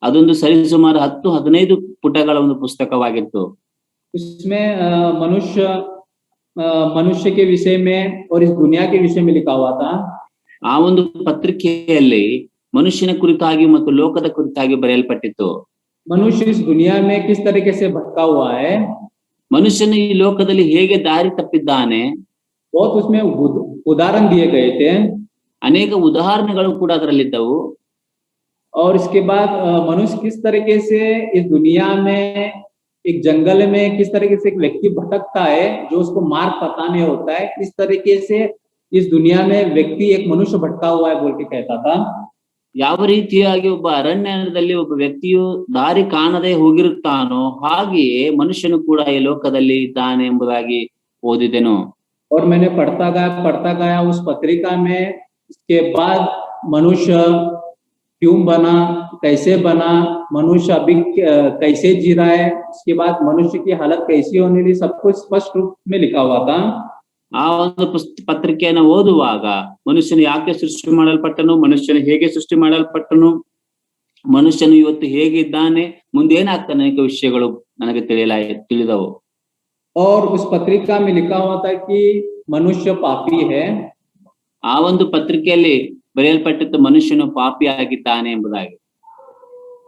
ಅದೊಂದು ಸರಿಸುಮಾರು 10-15 ಪುಟಗಳ ಒಂದು ಪುಸ್ತಕವಾಗಿತ್ತು. उसमें मनुष्य के विषय में और इस दुनिया के विषय में लिखा हुआ था। ಆ ಒಂದು ಪತ್ರಿಕೆಯಲ್ಲಿ ಮನುಷ್ಯನ ಕುರಿತಾಗಿ ಮತ್ತು ಲೋಕದ ಕುರಿತಾಗಿ ಬರೆಯಲ್ಪಟ್ಟಿತ್ತು. मनुष्य इस दुनिया में किस तरीके से भटका हुआ है, ಮನುಷ್ಯನು ಈ ಲೋಕದಲ್ಲಿ ಹೇಗೆ ದಾರಿ ತಪ್ಪಿದ್ದಾನೆ, बहुत उसमें उदाहरण दिए गए थे। ಅನೇಕ ಉದಾಹರಣೆಗಳು ಕೂಡ ಅದರಲ್ಲಿದ್ದವು. और इसके बाद मनुष्य किस तरीके से इस दुनिया में एक जंगल में किस तरीके से एक व्यक्ति भटकता है जो उसको मार्ग पता नहीं होता है, इस तरीके से इस दुनिया में व्यक्ति एक मनुष्य भटका हुआ है बोल के कहता था। ಯಾವ ರೀತಿಯಾಗಿ ಒಬ್ಬ ಅರಣ್ಯದಲ್ಲಿ ಒಬ್ಬ ವ್ಯಕ್ತಿಯು ದಾರಿ ಕಾಣದೆ ಹೋಗಿರುತ್ತಾನೋ ಹಾಗೆಯೇ ಮನುಷ್ಯನು ಕೂಡ ಈ ಲೋಕದಲ್ಲಿ ಇದ್ದಾನೆ ಎಂಬುದಾಗಿ ಓದಿದೆನು. और मैंने पढ़ता गया उस पत्रिका में। इसके बाद मनुष्य क्यों बना, कैसे बना, मनुष्य अभी कैसे जी रहा है, उसके बाद मनुष्य की हालत कैसी होने लगी, सब कुछ स्पष्ट रूप में लिखा हुआ था। ಆ ಒಂದು ಪತ್ರಿಕೆಯನ್ನು ಓದುವಾಗ ಮನುಷ್ಯನು ಯಾಕೆ ಸೃಷ್ಟಿ ಮಾಡಲ್ಪಟ್ಟನು, ಮನುಷ್ಯನು ಹೇಗೆ ಸೃಷ್ಟಿ ಮಾಡಲ್ಪಟ್ಟನು, ಮನುಷ್ಯನು ಇವತ್ತು ಹೇಗೆ ಇದ್ದಾನೆ, ಮುಂದೇನಾಗ್ತಾನೆ ಅನೇಕ ವಿಷಯಗಳು ನನಗೆ ತಿಳಿದವು. और उस पत्रिका में लिखा हुआ था कि मनुष्य पापी है। ಆ ಒಂದು ಪತ್ರಿಕೆಯಲ್ಲಿ ಬರೆಯಲ್ಪಟ್ಟಿದ್ದು ಮನುಷ್ಯನು ಪಾಪಿಯಾಗಿದ್ದಾನೆ ಎಂಬುದಾಗಿ.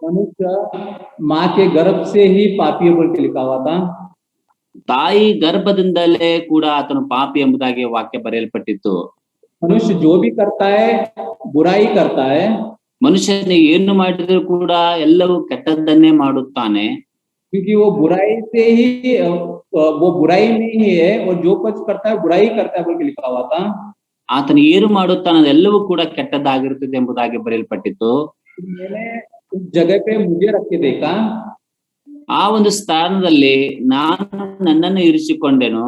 मनुष्य माँ के गर्भ से ही पापी बोल के लिखा हुआ था। ತಾಯಿ ಗರ್ಭದಿಂದಲೇ ಕೂಡ ಆತನು ಪಾಪಿ ಎಂಬುದಾಗಿ ವಾಕ್ಯ ಬರೆಯಲ್ಪಟ್ಟಿತ್ತು. मनुष्य जो भी करता है बुराई करता है। ಮನುಷ್ಯನು ಏನು ಮಾಡಿದ್ರು ಕೂಡ ಎಲ್ಲವೂ ಕೆಟ್ಟದ್ದನ್ನೇ ಮಾಡುತ್ತಾನೆ. क्योंकि वो बुराई से ही वो बुराई में ही है और जो कुछ करता है बुराई करता है बोल के लिखा हुआ था। ಆತನು ಏನು ಮಾಡುತ್ತಾನೆ ಅದೆಲ್ಲವೂ ಕೂಡ ಕೆಟ್ಟದ್ದಾಗಿರುತ್ತದೆ ಎಂಬುದಾಗಿ ಬರೆಯಲ್ಪಟ್ಟಿತ್ತು. मैंने उस जगह पे मुझे रख के देखा। ಆ ಒಂದು ಸ್ಥಾನದಲ್ಲಿ ನಾನು ನನ್ನನ್ನು ಇರಿಸಿಕೊಂಡೆನು.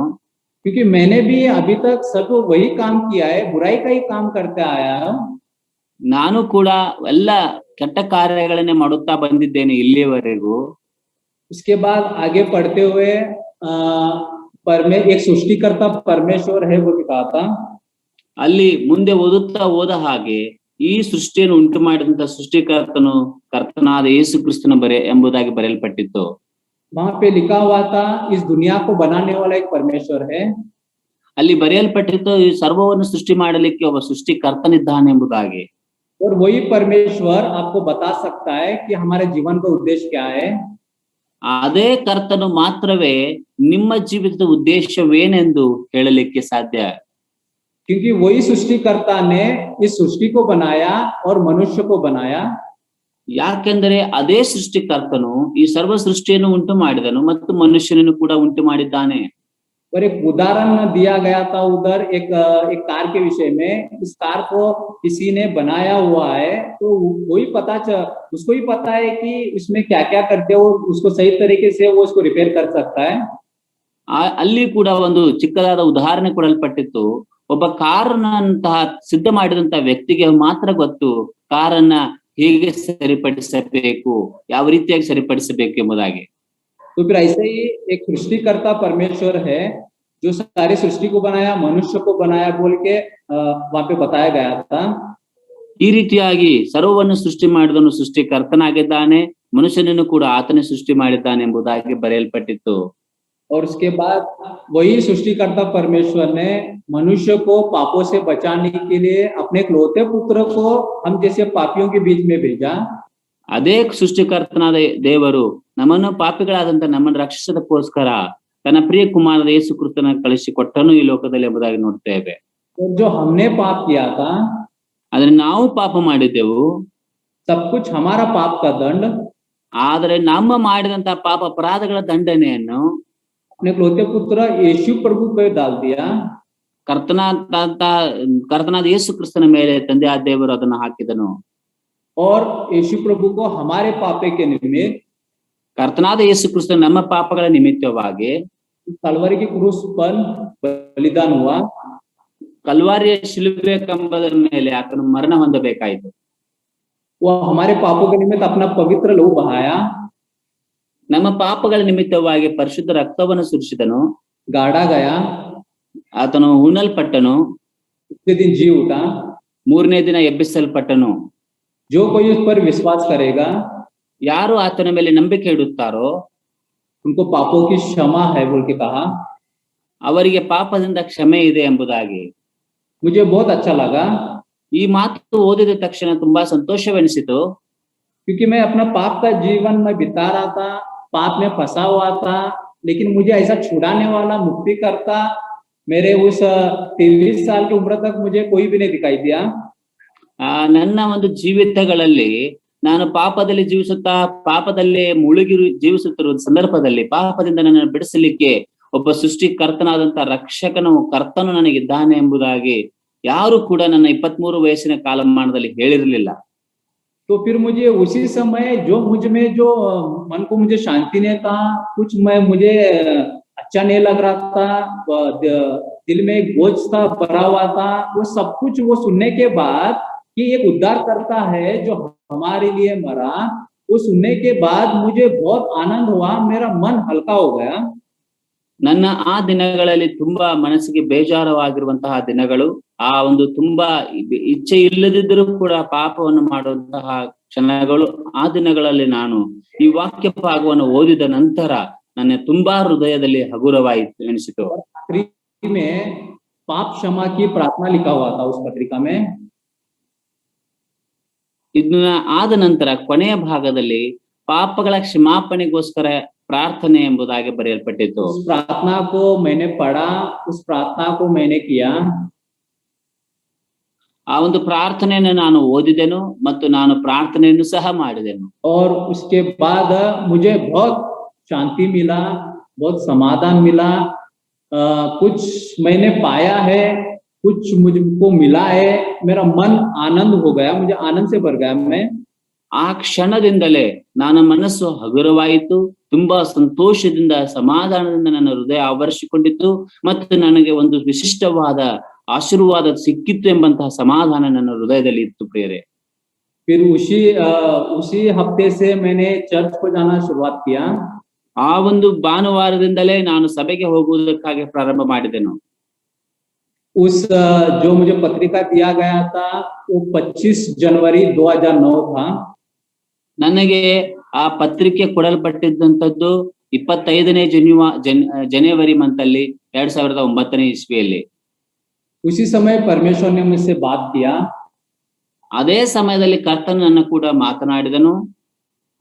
क्योंकि मैंने भी अभी तक सब वही काम किया है, बुराई का ही काम करते आया। ನಾನು ಕೂಡ ಎಲ್ಲ ಕೆಟ್ಟ ಕಾರ್ಯಗಳನ್ನೇ ಮಾಡುತ್ತಾ ಬಂದಿದ್ದೇನೆ ಇಲ್ಲಿಯವರೆಗೂ. उसके बाद आगे पढ़ते हुए एक सृष्टिकर्ता परमेश्वर है वो कहा था। ಅಲ್ಲಿ ಮುಂದೆ ಓದುತ್ತಾ ಹೋದ ಹಾಗೆ ಈ ಸೃಷ್ಟಿಯನ್ನು ಉಂಟು ಮಾಡಿದಂತ ಸೃಷ್ಟಿಕರ್ತನು ಕರ್ತನಾದ ಯೇಸು ಕ್ರಿಸ್ತನ ಎಂಬುದಾಗಿ ಬರೆಯಲ್ಪಟ್ಟಿತ್ತು. वहां पे लिखा हुआ था इस दुनिया को बनाने वाला एक परमेश्वर है। ಅಲ್ಲಿ ಬರೆಯಲ್ಪಟ್ಟಿತ್ತು ಈ ಸರ್ವವನ್ನು ಸೃಷ್ಟಿ ಮಾಡಲಿಕ್ಕೆ ಒಬ್ಬ ಸೃಷ್ಟಿಕರ್ತನಿದ್ದಾನೆ ಎಂಬುದಾಗಿ. और वही परमेश्वर आपको बता सकता है कि हमारे जीवन का उद्देश्य क्या है। ಅದೇ ಕರ್ತನು ಮಾತ್ರವೇ ನಿಮ್ಮ ಜೀವಿತದ ಉದ್ದೇಶವೇನೆಂದು ಹೇಳಲಿಕ್ಕೆ ಸಾಧ್ಯ. क्योंकि वही सृष्टिकर्ता ने इस सृष्टि को बनाया और मनुष्य को बनाया। ಯಾಕೆಂದರೆ ಅದೇ ಸೃಷ್ಟಿಕರ್ತನು ಈ ಸರ್ವ ಸೃಷ್ಟಿಯನ್ನು ಉಂಟು ಮಾಡಿದನು ಮತ್ತು ಮನುಷ್ಯನನ್ನು ಕೂಡ ಉಂಟು ಮಾಡಿದ್ದಾನೆ. और एक उदाहरण दिया गया था उधर एक कार के विषय में। इस कार को किसी ने बनाया हुआ है तो उसको ही पता है कि इसमें क्या क्या करते हो, उसको सही तरीके से वो उसको रिपेयर कर सकता है। ಅಲ್ಲಿ ಕೂಡ ಒಂದು ಚಿಕ್ಕದಾದ ಉದಾಹರಣೆ ಕೊಡಲ್ಪಟ್ಟಿತ್ತು. ಒಬ್ಬ ಕಾರನ್ನಂತಹ ಸಿದ್ಧ ಮಾಡಿದಂತಹ ವ್ಯಕ್ತಿಗೆ ಮಾತ್ರ ಗೊತ್ತು ಕಾರನ್ನ ಹೇಗೆ ಸರಿಪಡಿಸಬೇಕು, ಯಾವ ರೀತಿಯಾಗಿ ಸರಿಪಡಿಸಬೇಕು ಎಂಬುದಾಗಿ. तो फिर ऐसे ही एक सृष्टिकर्ता परमेश्वर है जो सारी सृष्टि को बनाया, मनुष्य को बनाया बोल के वहां पे बताया गया था। ಈ ರೀತಿಯಾಗಿ ಸರ್ವವನ್ನು ಸೃಷ್ಟಿ ಮಾಡಿದವನು ಸೃಷ್ಟಿಕರ್ತನಾಗಿದ್ದಾನೆ, ಮನುಷ್ಯನನ್ನು ಕೂಡ ಆತನೇ ಸೃಷ್ಟಿ ಮಾಡಿದ್ದಾನೆ ಎಂಬುದಾಗಿ ಬರೆಯಲ್ಪಟ್ಟಿತ್ತು. और उसके बाद वही सृष्टिकर्ता परमेश्वर ने मनुष्य को पापों से बचाने के लिए अपने इकलौते पुत्र को हम जैसे पापियों के बीच में भेजा। ಅದೇ ಸೃಷ್ಟಿಕರ್ತನಾದ ದೇವರು ನಮ್ಮನ್ನು ಪಾಪಿಗಳಾದಂತ ನಮ್ಮನ್ನು ರಕ್ಷಿಸೋದಕ್ಕೋಸ್ಕರ ತನ್ನ ಪ್ರಿಯ ಕುಮಾರನ ಯೇಸು ಕ್ರಿಸ್ತನ ಕಳಿಸಿಕೊಟ್ಟನು ಈ ಲೋಕದಲ್ಲಿ ಎಂಬುದಾಗಿ ನೋಡ್ತೇವೆ. और जो हमने पाप किया था, ಆದ್ರೆ ನಾವು ಪಾಪ ಮಾಡಿದ್ದೆವು, सब कुछ हमारा पाप का दंड ಆದರೆ ನಮ್ಮ ಮಾಡಿದಂತ ಪಾಪ ಅಪರಾಧಗಳ ದಂಡನೆಯನ್ನು अपने इकलौते पुत्र यीशु प्रभु पे डाल दिया। ಕರ್ತನಾದ ಯೇಸು ಕ್ರಿಸ್ತನ ಮೇಲೆ ತಂದೆಯಾದ ದೇವರು ಅದನ್ನು ಹಾಕಿದನು. और यीशु प्रभु को हमारे पापे के निमित्त, ಕರ್ತನಾದ ಯೇಸು ಕ್ರಿಸ್ತ ನಮ್ಮ ಪಾಪಗಳ ನಿಮಿತ್ತವಾಗಿ तलवार की क्रूस पर बलिदान हुआ। ಕಲ್ವಾರಿಯ ಶಿಲುಬೆ ಕಂಬದ ಮೇಲೆ ಆತನು ಮರಣ ಹೊಂದಬೇಕಾಯಿತು. वो हमारे पापों के निमित्त अपना पवित्र लहू बहाया, ನಮ್ಮ ಪಾಪಗಳ ನಿಮಿತ್ತವಾಗಿ ಪರಿಶುದ್ಧ ರಕ್ತವನ್ನು ಸುರಿಸಿದನು, गाड़ा गया, ಆತನು ಹುಣ್ಣಲ್ಪಟ್ಟನು, उसके दिन जी उठा। ಮೂರನೇ ದಿನ ಎಬ್ಬಿಸಲ್ಪಟ್ಟನು. जो कोई उस पर विश्वास करेगा, ಯಾರು ಆತನ ಮೇಲೆ ನಂಬಿಕೆ ಇಡುತ್ತಾರೋ उनको पापों की क्षमा है बोल के कहा। ಅವರಿಗೆ ಪಾಪದಿಂದ ಕ್ಷಮೆ ಇದೆ ಎಂಬುದಾಗಿ. मुझे बहुत अच्छा लगा, ಈ ಮಾತು ಓದಿದ ತಕ್ಷಣ ತುಂಬಾ ಸಂತೋಷವೆನಿಸಿತು. क्योंकि मैं अपना पाप का जीवन में बिता रहा था, पाप में फंसा हुआ था, लेकिन मुझे ऐसा छुड़ाने वाला, मुक्ति करता मेरे उस 23 साल की उम्र तक मुझे कोई भी नहीं दिखाई दिया। ನನ್ನ ಒಂದು ಜೀವಿತಗಳಲ್ಲಿ ನಾನು ಪಾಪದಲ್ಲಿ ಪಾಪದಲ್ಲೇ ಮುಳುಗಿ ಜೀವಿಸುತ್ತಿರುವ ಸಂದರ್ಭದಲ್ಲಿ ಪಾಪದಿಂದ ನನ್ನನ್ನು ಬಿಡಿಸಲಿಕ್ಕೆ ಒಬ್ಬ ಸೃಷ್ಟಿಕರ್ತನಾದಂತ ಕರ್ತನು ನನಗಿದ್ದಾನೆ ಎಂಬುದಾಗಿ ಯಾರು ಕೂಡ ನನ್ನ 23 ವಯಸ್ಸಿನ ಕಾಲಮಾನದಲ್ಲಿ ಹೇಳಿರಲಿಲ್ಲ. तो फिर मुझे उसी समय जो मुझ में जो मन को मुझे शांति नहीं था, कुछ मुझे अच्छा नहीं लग रहा था, दिल में एक बोझ था भरा हुआ था, वो सब कुछ वो सुनने के बाद कि एक उद्धार करता है जो हमारे लिए मरा, वो सुनने के बाद मुझे बहुत आनंद हुआ, मेरा मन हल्का हो गया। ನನ್ನ ಆ ದಿನಗಳಲ್ಲಿ ತುಂಬಾ ಮನಸ್ಸಿಗೆ ಬೇಜಾರವಾಗಿರುವಂತಹ ದಿನಗಳು, ಆ ಒಂದು ತುಂಬಾ ಇಚ್ಛೆ ಇಲ್ಲದಿದ್ದರೂ ಕೂಡ ಪಾಪವನ್ನು ಮಾಡುವಂತಹ ಕ್ಷಣಗಳು, ಆ ದಿನಗಳಲ್ಲಿ ನಾನು ಈ ವಾಕ್ಯ ಭಾಗವನ್ನು ಓದಿದ ನಂತರ ನನ್ನ ತುಂಬಾ ಹೃದಯದಲ್ಲಿ ಹಗುರವಾಯಿತು ಎನಿಸಿತು. पाप क्षमा की प्रार्थना लिखा हुआ था उस पत्रिका में। ಇದನ್ನ ಆದ ನಂತರ ಕೊನೆಯ ಭಾಗದಲ್ಲಿ ಪಾಪಗಳ ಕ್ಷಮಾಪಣೆಗೋಸ್ಕರ ಪ್ರಾರ್ಥನೆ ಎಂಬುದಾಗಿ ಬರೆಯಲ್ಪಟ್ಟಿತ್ತು. उस प्रार्थना को मैंने पढ़ा, उस प्रार्थना को मैंने किया। ಆ ಒಂದು ಪ್ರಾರ್ಥನೆಯನ್ನು ನಾನು ಓದಿದೆನು ಮತ್ತು ನಾನು ಪ್ರಾರ್ಥನೆಯನ್ನು ಸಹ ಮಾಡಿದೆನು. और उसके बाद मुझे बहुत शांति मिला, बहुत समाधान मिला। कुछ मैंने पाया है, कुछ मुझको मिला है, मेरा मन आनंद हो गया, मुझे आनंद से भर गया मैं। ಆ ಕ್ಷಣದಿಂದಲೇ ನನ್ನ ಮನಸ್ಸು ಹಗುರವಾಯಿತು, ತುಂಬಾ ಸಂತೋಷದಿಂದ ಸಮಾಧಾನದಿಂದ ನನ್ನ ಹೃದಯ ಆವರಿಸಿಕೊಂಡಿತ್ತು ಮತ್ತು ನನಗೆ ಒಂದು ವಿಶಿಷ್ಟವಾದ ಆಶೀರ್ವಾದ ಸಿಕ್ಕಿತ್ತು ಎಂಬಂತಹ ಸಮಾಧಾನ ನನ್ನ ಹೃದಯದಲ್ಲಿ ಇತ್ತು ಪ್ರಿಯರೇ. फिर उसी हफ्ते से मैंने चर्च को जाना शुरुआत किया। ಆ ಒಂದು ಭಾನುವಾರದಿಂದಲೇ ನಾನು ಸಭೆಗೆ ಹೋಗುವುದಕ್ಕಾಗಿ ಪ್ರಾರಂಭ ಮಾಡಿದೆನು. उस जो मुझे पत्रिका दिया गया था वो 25 जनवरी 2009 था। ನನಗೆ ಆ ಪತ್ರಿಕೆ ಕೊಡಲ್ಪಟ್ಟಿದ್ದಂಥದ್ದು 25ನೇ ಜನವರಿ ಮಂತ್ ಅಲ್ಲಿ 2009ನೇ ಇಸ್ವಿಯಲ್ಲಿ. उसी समय परमेश्वर ने मुझसे बात किया। ಅದೇ ಸಮಯದಲ್ಲಿ ಕರ್ತನು ನನ್ನ ಕೂಡ ಮಾತನಾಡಿದನು.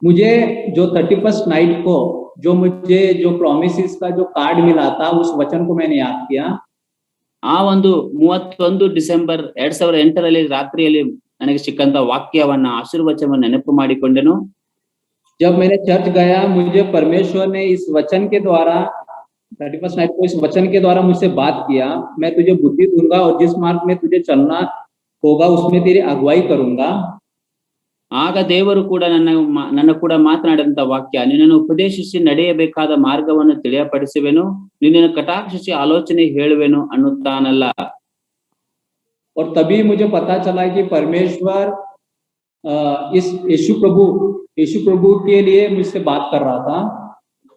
मुझे जो 31st नाइट को मुझे जो प्रॉमिसेस का जो कार्ड मिला था, उस वचन को मैंने याद किया। ಆ ಒಂದು 31 ಡಿಸೆಂಬರ್ 2008ರಲ್ಲಿ ರಾತ್ರಿಯಲ್ಲಿ ನನಗೆ ಸಿಕ್ಕಂತ ವಾಕ್ಯವನ್ನ, ಆಶೀರ್ವಚನವನ್ನು ನೆನಪು ಮಾಡಿಕೊಂಡೆನು. जब मैंने चर्च गया, मुझे परमेश्वर ने इस वचन के द्वारा 31st नाइट को इस वचन के द्वारा मुझसे बात किया, मैं तुझे बुद्धि दूंगा और जिस मार्ग में तुझे चलना होगा उसमें तेरी अगुवाई करूंगा। ಆಗ ದೇವರು ಕೂಡ ನನ್ನ ಕೂಡ ಮಾತನಾಡಿದಂತ ವಾಕ್ಯ, ನಿನ್ನನ್ನು ಉಪದೇಶಿಸಿ ನಡೆಯಬೇಕಾದ ಮಾರ್ಗವನ್ನು ತಿಳಿಯಪಡಿಸುವೆನು, ನಿನ್ನನ್ನು ಕಟಾಕ್ಷಿಸಿ ಆಲೋಚನೆ ಹೇಳುವೆನು ಅನ್ನುತ್ತಾನಲ್ಲ. और तभी मुझे पता चला कि परमेश्वर इस यीशु प्रभु के लिए मुझसे बात कर रहा था।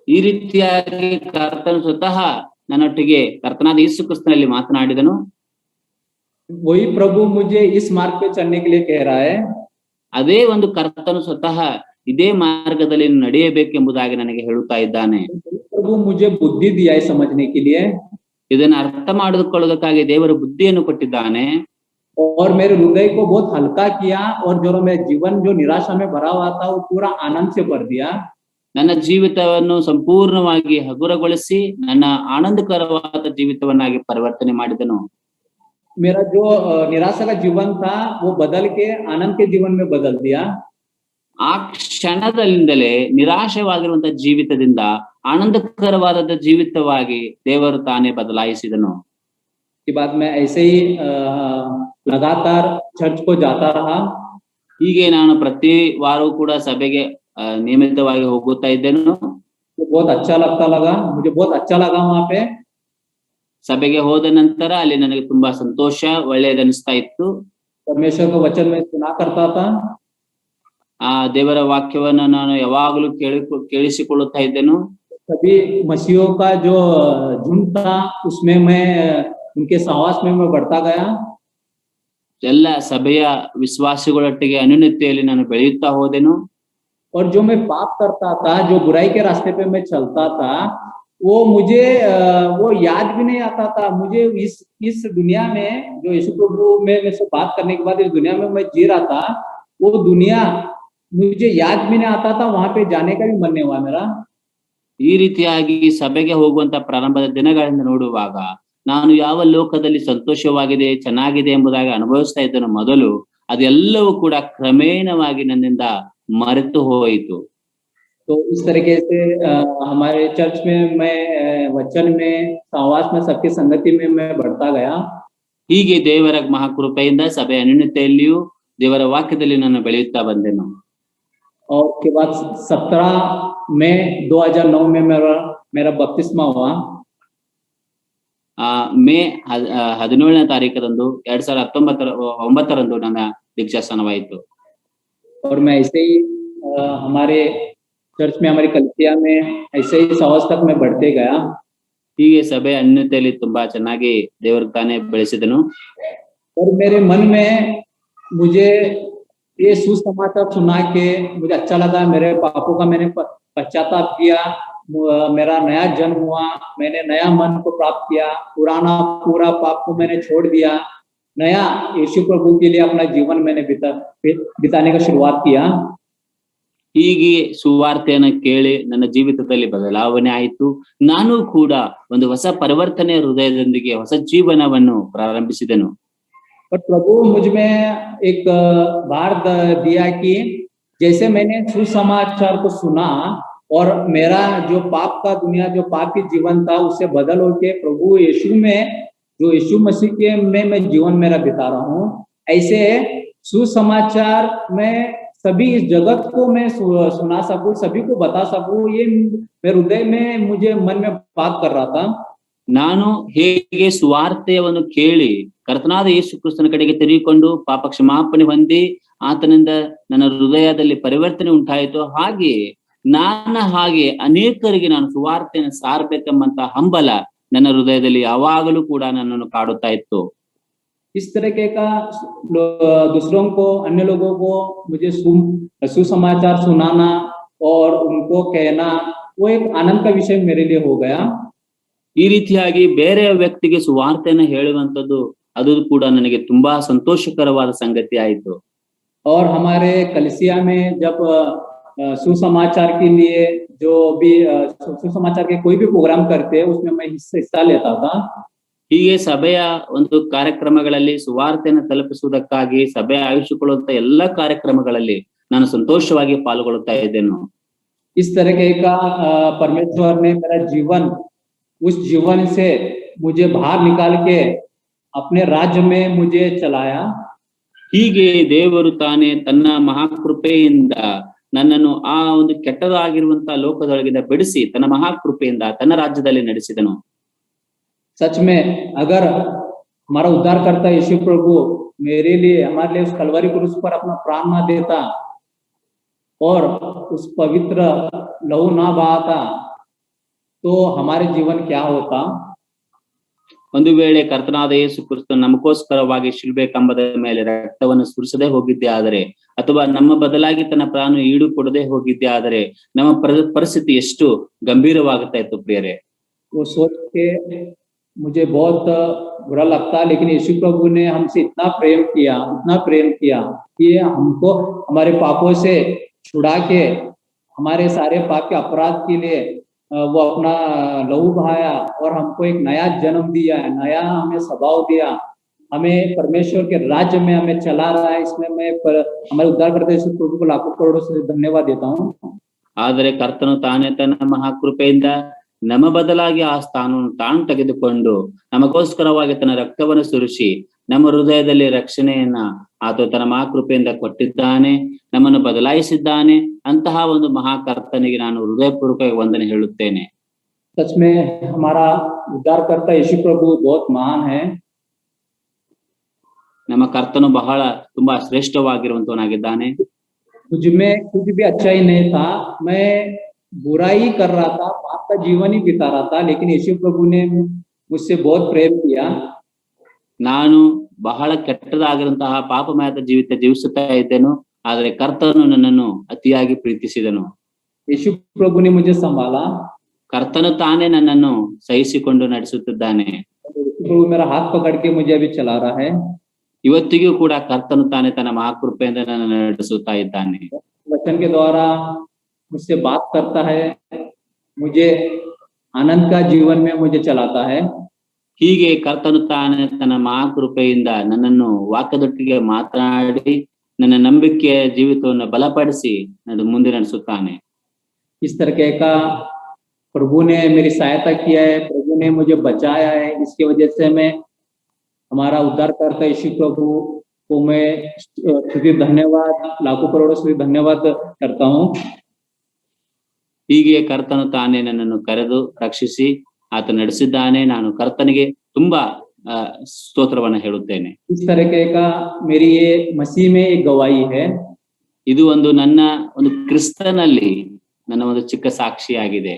ಈ ರೀತಿಯಾಗಿ ಕರ್ತನು ಸ್ವತಃ ನನ್ನೊಟ್ಟಿಗೆ ಕರ್ತನಾದ ಯೇಸು ಕ್ರಿಸ್ತನಲ್ಲಿ ಮಾತನಾಡಿದನು. वही प्रभु मुझे इस मार्ग पे चलने के लिए कह रहा है। ಅದೇ ಒಂದು ಕರ್ತನು ಸ್ವತಃ ಇದೇ ಮಾರ್ಗದಲ್ಲಿ ನಡೆಯಬೇಕೆಂಬುದಾಗಿ ನನಗೆ ಹೇಳುತ್ತಾ ಇದ್ದಾನೆ. प्रभु मुझे बुद्धि दिया है समझने के लिए, ಇದನ್ನು ಅರ್ಥ ಮಾಡಿಕೊಳ್ಳೋದಕ್ಕಾಗಿ ದೇವರು ಬುದ್ಧಿಯನ್ನು ಕೊಟ್ಟಿದ್ದಾನೆ. और मेरे हृदय को बहुत हल्का किया, और जो मेरा जीवन जो निराशा में भरा हुआ था वो पूरा आनंद से भर दिया। ನನ್ನ ಜೀವಿತವನ್ನು ಸಂಪೂರ್ಣವಾಗಿ ಹಗುರಗೊಳಿಸಿ ನನ್ನ ಆನಂದಕರವಾದ ಜೀವಿತವನ್ನಾಗಿ ಪರಿವರ್ತನೆ ಮಾಡಿದನು. मेरा जो निराशा का जीवन था वो बदल के आनंद के जीवन में बदल दिया। ಆ ಕ್ಷಣದಲ್ಲಿಂದಲೇ ನಿರಾಶವಾಗಿರುವಂತಹ ಜೀವಿತದಿಂದ ಆನಂದಕರವಾದ ಜೀವಿತವಾಗಿ ದೇವರು ತಾನೇ ಬದಲಾಯಿಸಿದನು. के बाद मैं ऐसे ही लगातार चर्च को जाता रहा। ಹೀಗೆ ನಾನು ಪ್ರತಿ ವಾರವೂ ಕೂಡ ಸಭೆಗೆ ನಿಯಮಿತವಾಗಿ ಹೋಗುತ್ತಾ ಇದ್ದೆನು. बहुत अच्छा लगा, मुझे बहुत अच्छा लगा वहां पे। ಸಭೆಗೆ ಹೋದ ನಂತರ ಅಲ್ಲಿ ನನಗೆ ತುಂಬಾ ಸಂತೋಷ, ಒಳ್ಳೆಯದನಿಸ್ತಾ ಇತ್ತು. परमेश्वर का वचन में सुना करता था। ಆ ದೇವರ ವಾಕ್ಯವನ್ನು ನಾನು ಯಾವಾಗಲೂ ಕೇಳಿಸಿಕೊಳ್ಳುತ್ತಾ ಇದ್ದೆನು. सभी मसीहों का जो झुंड था उसमें मैं उनके सहवास में मैं बढ़ता गया। ಎಲ್ಲ ಸಭೆಯ ವಿಶ್ವಾಸಿಗಳೊಟ್ಟಿಗೆ ಅನ್ಯೋನ್ಯತೆಯಲ್ಲಿ ನಾನು ಬೆಳೆಯುತ್ತಾ ಹೋದೆನು. और जो मैं पाप करता था, जो बुराई के रास्ते पे मैं चलता था, वो मुझे वो याद भी नहीं आता था। मुझे इस दुनिया में जो यीशु प्रभु में से बात करने के बाद इस दुनिया में मैं जी रहा था, वो दुनिया मुझे याद भी नहीं आता था। वहां पे जाने का भी मन नहीं हुआ मेरा। ಈ ರೀತಿಯಾಗಿ ಸಭೆಗೆ ಹೋಗುವಂತ ಪ್ರಾರಂಭದ ದಿನಗಳಿಂದ ನೋಡುವಾಗ ನಾನು ಯಾವ ಲೋಕದಲ್ಲಿ ಸಂತೋಷವಾಗಿದೆ, ಚೆನ್ನಾಗಿದೆ ಎಂಬುದಾಗಿ ಅನುಭವಿಸ್ತಾ ಇದ್ದನು ಮೊದಲು, ಅದೆಲ್ಲವೂ ಕೂಡ ಕ್ರಮೇಣವಾಗಿ ನನ್ನಿಂದ ಮರೆತು ಹೋಯಿತು. तो इस तरीके से हमारे चर्च में मैं वचन में, सहवास में, सबकी संगति में मैं बढ़ता गया। ಹೀಗೆ ದೇವರ ಮಹಾಕೃಪೆಯಿಂದ ಸಭೆ ಅನ್ಯೋನ್ಯತೆಯಲ್ಲಿಯೂ ದೇವರ ವಾಕ್ಯದಲ್ಲಿ ನಾನು ಬೆಳೆಯುತ್ತಾ ಬಂದೆನು. और के बाद 17 मई 2009 में मेरा बपतिस्मा हुआ। ಮೇ 17ನೇ ತಾರೀಕರಂದು 2019 ನನ್ನ ದೀಕ್ಷಾಸ್ನಾನವಾಯಿತು. और मैं ऐसे ही हमारे चर्च में, हमारी कलिसिया में ऐसे ही सहवास तक मैं बढ़ते गया। ಹೀಗೆ ಸಭೆ ಅನ್ಯೋನ್ಯತೆಯಲ್ಲಿ ತುಂಬಾ ಚೆನ್ನಾಗಿ ದೇವರು ತಾನೇ ಬೆಳೆಸಿದನು. और मेरे मन में मुझे ये सुसमाचार सुना के मुझे अच्छा लगा। मेरे पापों का मैंने पश्चाताप किया, मेरा नया जन्म हुआ, मैंने नया मन को प्राप्त किया, पुराना पूरा पाप को मैंने छोड़ दिया, नया यीशु प्रभु के लिए अपना जीवन मैंने बिताने का शुरुआत किया। ಹೀಗೆ ಸುವಾರ್ತೆಯನ್ನು ಕೇಳಿ ನನ್ನ ಜೀವಿತದಲ್ಲಿ ಬದಲಾವಣೆ ಆಯಿತು. ನಾನು ಕೂಡ ಒಂದು ಹೊಸ ಪರಿವರ್ತನೆಯ ಹೃದಯದೊಂದಿಗೆ ಹೊಸ ಜೀವನವನ್ನು ಪ್ರಾರಂಭಿಸಿದೆನು. और प्रभु मुझ में एक बार दिया कि जैसे मैंने सुसमाचार को सुना और मेरा जो पाप का दुनिया, जो पाप की जीवन था, उससे बदल होके प्रभु यीशु में, जो यीशु मसीह के में मैं जीवन मेरा बिता रहा हूँ, ऐसे सुसमाचार में सभी इस जगत को मैं सुना सकूं, सभी को बता सकूं, ये मेरे हृदय में, मुझे मन में बात कर रहा था। ನಾನು ಹೇಗೆ ಸುವಾರ್ತೆಯನ್ನು ಕೇಳಿ ಕರ್ತನಾದ ಯೇಸು ಕ್ರಿಸ್ತನ ಕಡೆಗೆ ತಿರುಗಿಕೊಂಡು ಪಾಪ ಕ್ಷಮಾಪಣೆ ಹೊಂದಿ ಆತನಿಂದ ನನ್ನ ಹೃದಯದಲ್ಲಿ ಪರಿವರ್ತನೆ ಉಂಟಾಯಿತು, ಹಾಗೆ ಅನೇಕರಿಗೆ ನಾನು ಸುವಾರ್ತೆಯನ್ನು ಸಾರಬೇಕೆಂಬಂತ ಹಂಬಲ ನನ್ನ ಹೃದಯದಲ್ಲಿ ಯಾವಾಗಲೂ ಕೂಡ ನನ್ನನ್ನು ಕಾಡುತ್ತಾ ಇತ್ತು. इस तरीके का दूसरों को, अन्य लोगों को मुझे सुसमाचार सुनाना और उनको कहना, वो एक आनंद का विषय मेरे लिए हो गया। ಈ ರೀತಿಯಾಗಿ ಬೇರೆ ವ್ಯಕ್ತಿಗೆ ಸುವಾರ್ತೆಯನ್ನು ಹೇಳುವಂತದ್ದು ಅದು ಕೂಡ ನನಗೆ ತುಂಬಾ ಸಂತೋಷಕರವಾದ ಸಂಗತಿ ಆಯಿತು. और हमारे कलिसिया में जब सुसमाचार के लिए जो भी सुसमाचार के कोई भी प्रोग्राम करते हैं उसमें मैं हिस्सा लेता था। ಹೀಗೆ ಸಭೆಯ ಒಂದು ಕಾರ್ಯಕ್ರಮಗಳಲ್ಲಿ ಸುವಾರ್ತೆಯನ್ನು ತಲುಪಿಸುವುದಕ್ಕಾಗಿ ಸಭೆ ಆಯೋಜಿಸಿಕೊಳ್ಳುವಂತ ಎಲ್ಲ ಕಾರ್ಯಕ್ರಮಗಳಲ್ಲಿ ನಾನು ಸಂತೋಷವಾಗಿ ಪಾಲ್ಗೊಳ್ಳುತ್ತಾ ಇದ್ದೇನೆ. इस तरीके का परमेश्वर ने मेरा जीवन, उस जीवन से मुझे बाहर निकाल के अपने राज्य में मुझे चलाया। ಹೀಗೆ ದೇವರು ತಾನೇ ತನ್ನ ಮಹಾಕೃಪೆಯಿಂದ ನನ್ನನ್ನು ಆ ಒಂದು ಕೆಟ್ಟದಾಗಿರುವಂತಹ ಲೋಕದೊಳಗಿಂದ ಬಿಡಿಸಿ ತನ್ನ ಮಹಾಕೃಪೆಯಿಂದ ತನ್ನ ರಾಜ್ಯದಲ್ಲಿ ನಡೆಸಿದನು. सच में अगर हमारा उद्धारकर्ता यीशु प्रभु मेरे लिए, हमारे लिए उस कलवरी क्रूस पर अपना प्राण ना देता और उस पवित्र लहू ना बहाता तो हमारे जीवन क्या होता। ಒಂದು ವೇಳೆ ಕರ್ತನಾದ ಯೇಸು ಕ್ರಿಸ್ತನು ನಮಗೋಸ್ಕರವಾಗಿ ಶಿಲುಬೆ ಕಂಬದ ಮೇಲೆ ರಕ್ತವನ್ನು ಸುರಿಸದೆ ಹೋಗಿದ್ದೆ ಆದರೆ, ಅಥವಾ ನಮ್ಮ ಬದಲಾಗಿ ತನ್ನ ಪ್ರಾಣ ಈಡು ಕೊಡದೆ ಹೋಗಿದ್ದೆ ಆದರೆ ನಮ್ಮ ಪರಿಸ್ಥಿತಿ ಎಷ್ಟು ಗಂಭೀರವಾಗುತ್ತಾ ಇತ್ತು ಪ್ರಿಯರೇ. वो सोच के मुझे बहुत बुरा लगता, लेकिन यीशु प्रभु ने हमसे इतना प्रेम किया कि हमको हमारे पापों से छुड़ा के, हमारे सारे पाप के अपराध के लिए वो अपना लहू बहाया और हमको एक नया जन्म दिया है, नया हमें स्वभाव दिया, हमें परमेश्वर के राज्य में हमें चला रहा है। इसमें मैं हमारे उद्धारकर्ता यीशु प्रभु को लाखों करोड़ों से धन्यवाद देता हूँ। ಆದರೆ ಕರ್ತನು ತಾನೇ ತನ್ನ ಮಹಾಕೃಪೆಯಿಂದ ನಮ್ಮ ಬದಲಾಗಿ ಆ ಸ್ಥಾನವನ್ನು ತಾನು ತೆಗೆದುಕೊಂಡು ನಮಗೋಸ್ಕರವಾಗಿ ತನ್ನ ರಕ್ತವನ್ನು ಸುರಿಸಿ ನಮ್ಮ ಹೃದಯದಲ್ಲಿ ರಕ್ಷಣೆಯನ್ನ ಆತ ತನ್ನ ಮಹಾಕೃಪೆಯಿಂದ ಕೊಟ್ಟಿದ್ದಾನೆ, ನಮ್ಮನ್ನು ಬದಲಾಯಿಸಿದ್ದಾನೆ. ಅಂತಹ ಒಂದು ಮಹಾಕರ್ತನಿಗೆ ನಾನು ಹೃದಯಪೂರ್ವಕ ವಂದನೆ ಹೇಳುತ್ತೇನೆ. सच में हमारा उद्धारकर्ता यीशु प्रभु बहुत महान है। ನಮ್ಮ ಕರ್ತನು ಬಹಳ ತುಂಬಾ ಶ್ರೇಷ್ಠವಾಗಿರುವಂತವನಾಗಿದ್ದಾನೆ. मुझ में कुछ भी अच्छा ही नहीं था, मैं बुराई कर रहा था, पाप का जीवन ही बिता रहा था, लेकिन यीशु प्रभु ने मुझसे बहुत प्रेम किया। ನಾನು ಬಹಳ ಕೆಟ್ಟದಾಗಿರುವಂತಹ ಪಾಪಮಯದ ಜೀವಿತ ಜೀವಿಸುತ್ತಾ ಇದ್ದೇನು, ಆದರೆ ಕರ್ತನು ನನ್ನನ್ನು ಅತಿಯಾಗಿ ಪ್ರೀತಿಸಿದನು. यीशु प्रभु ने मुझे संभाला, ಕರ್ತನು ತಾನೇ ನನ್ನನ್ನು ಸಹಿಸಿಕೊಂಡು ನಡೆಸುತ್ತಿದ್ದಾನೆ. यीशु प्रभु मेरा हाथ पकड़ के मुझे अभी चला रहा है। ಇವತ್ತಿಗೂ ಕೂಡ ಕರ್ತನು ತಾನೇ ತನ್ನ ಮಹಾಕೃಪೆಯಿಂದ ನನ್ನನ್ನು ನಡೆಸುತ್ತಾ ಇದ್ದಾನೆ. वचन के द्वारा मुझसे बात करता है, मुझे आनंद का जीवन में मुझे चलाता है। ಹೀಗೆ ಕರ್ತನು ತಾನೇ ತನ್ನ ಮಹಾಕೃಪೆಯಿಂದ ನನ್ನನ್ನು ವಾಕ್ಯದೊಟ್ಟಿಗೆ ಮಾತನಾಡಿ ನನ್ನ ನಂಬಿಕೆಯ ಜೀವಿತವನ್ನು ಬಲಪಡಿಸಿ ನನ್ನ ಮುಂದೆ ನಡೆಸುತ್ತಾನೆ. इस तरीके का प्रभु ने मेरी सहायता किया है, प्रभु ने मुझे बचाया है। इसकी वजह से मैं हमारा उद्धारकर्ता यीशु प्रभु को मैं स्तुति धन्यवाद, लाखों करोड़ों स्तुति धन्यवाद करता हूँ। ಹೀಗೆ ಕರ್ತನು ತಾನೇ ನನ್ನನ್ನು ಕರೆದು ರಕ್ಷಿಸಿ ಆತ ನಡೆಸಿದ್ದಾನೆ. ನಾನು ಕರ್ತನಿಗೆ ತುಂಬಾ ಸ್ತೋತ್ರವನ್ನ ಹೇಳುತ್ತೇನೆ. इस तरीके का मेरी ये मसीह में एक गवाही है। ಇದು ಒಂದು ನನ್ನ ಒಂದು ಕ್ರಿಸ್ತನಲ್ಲಿ ನನ್ನ ಒಂದು ಚಿಕ್ಕ ಸಾಕ್ಷಿಯಾಗಿದೆ.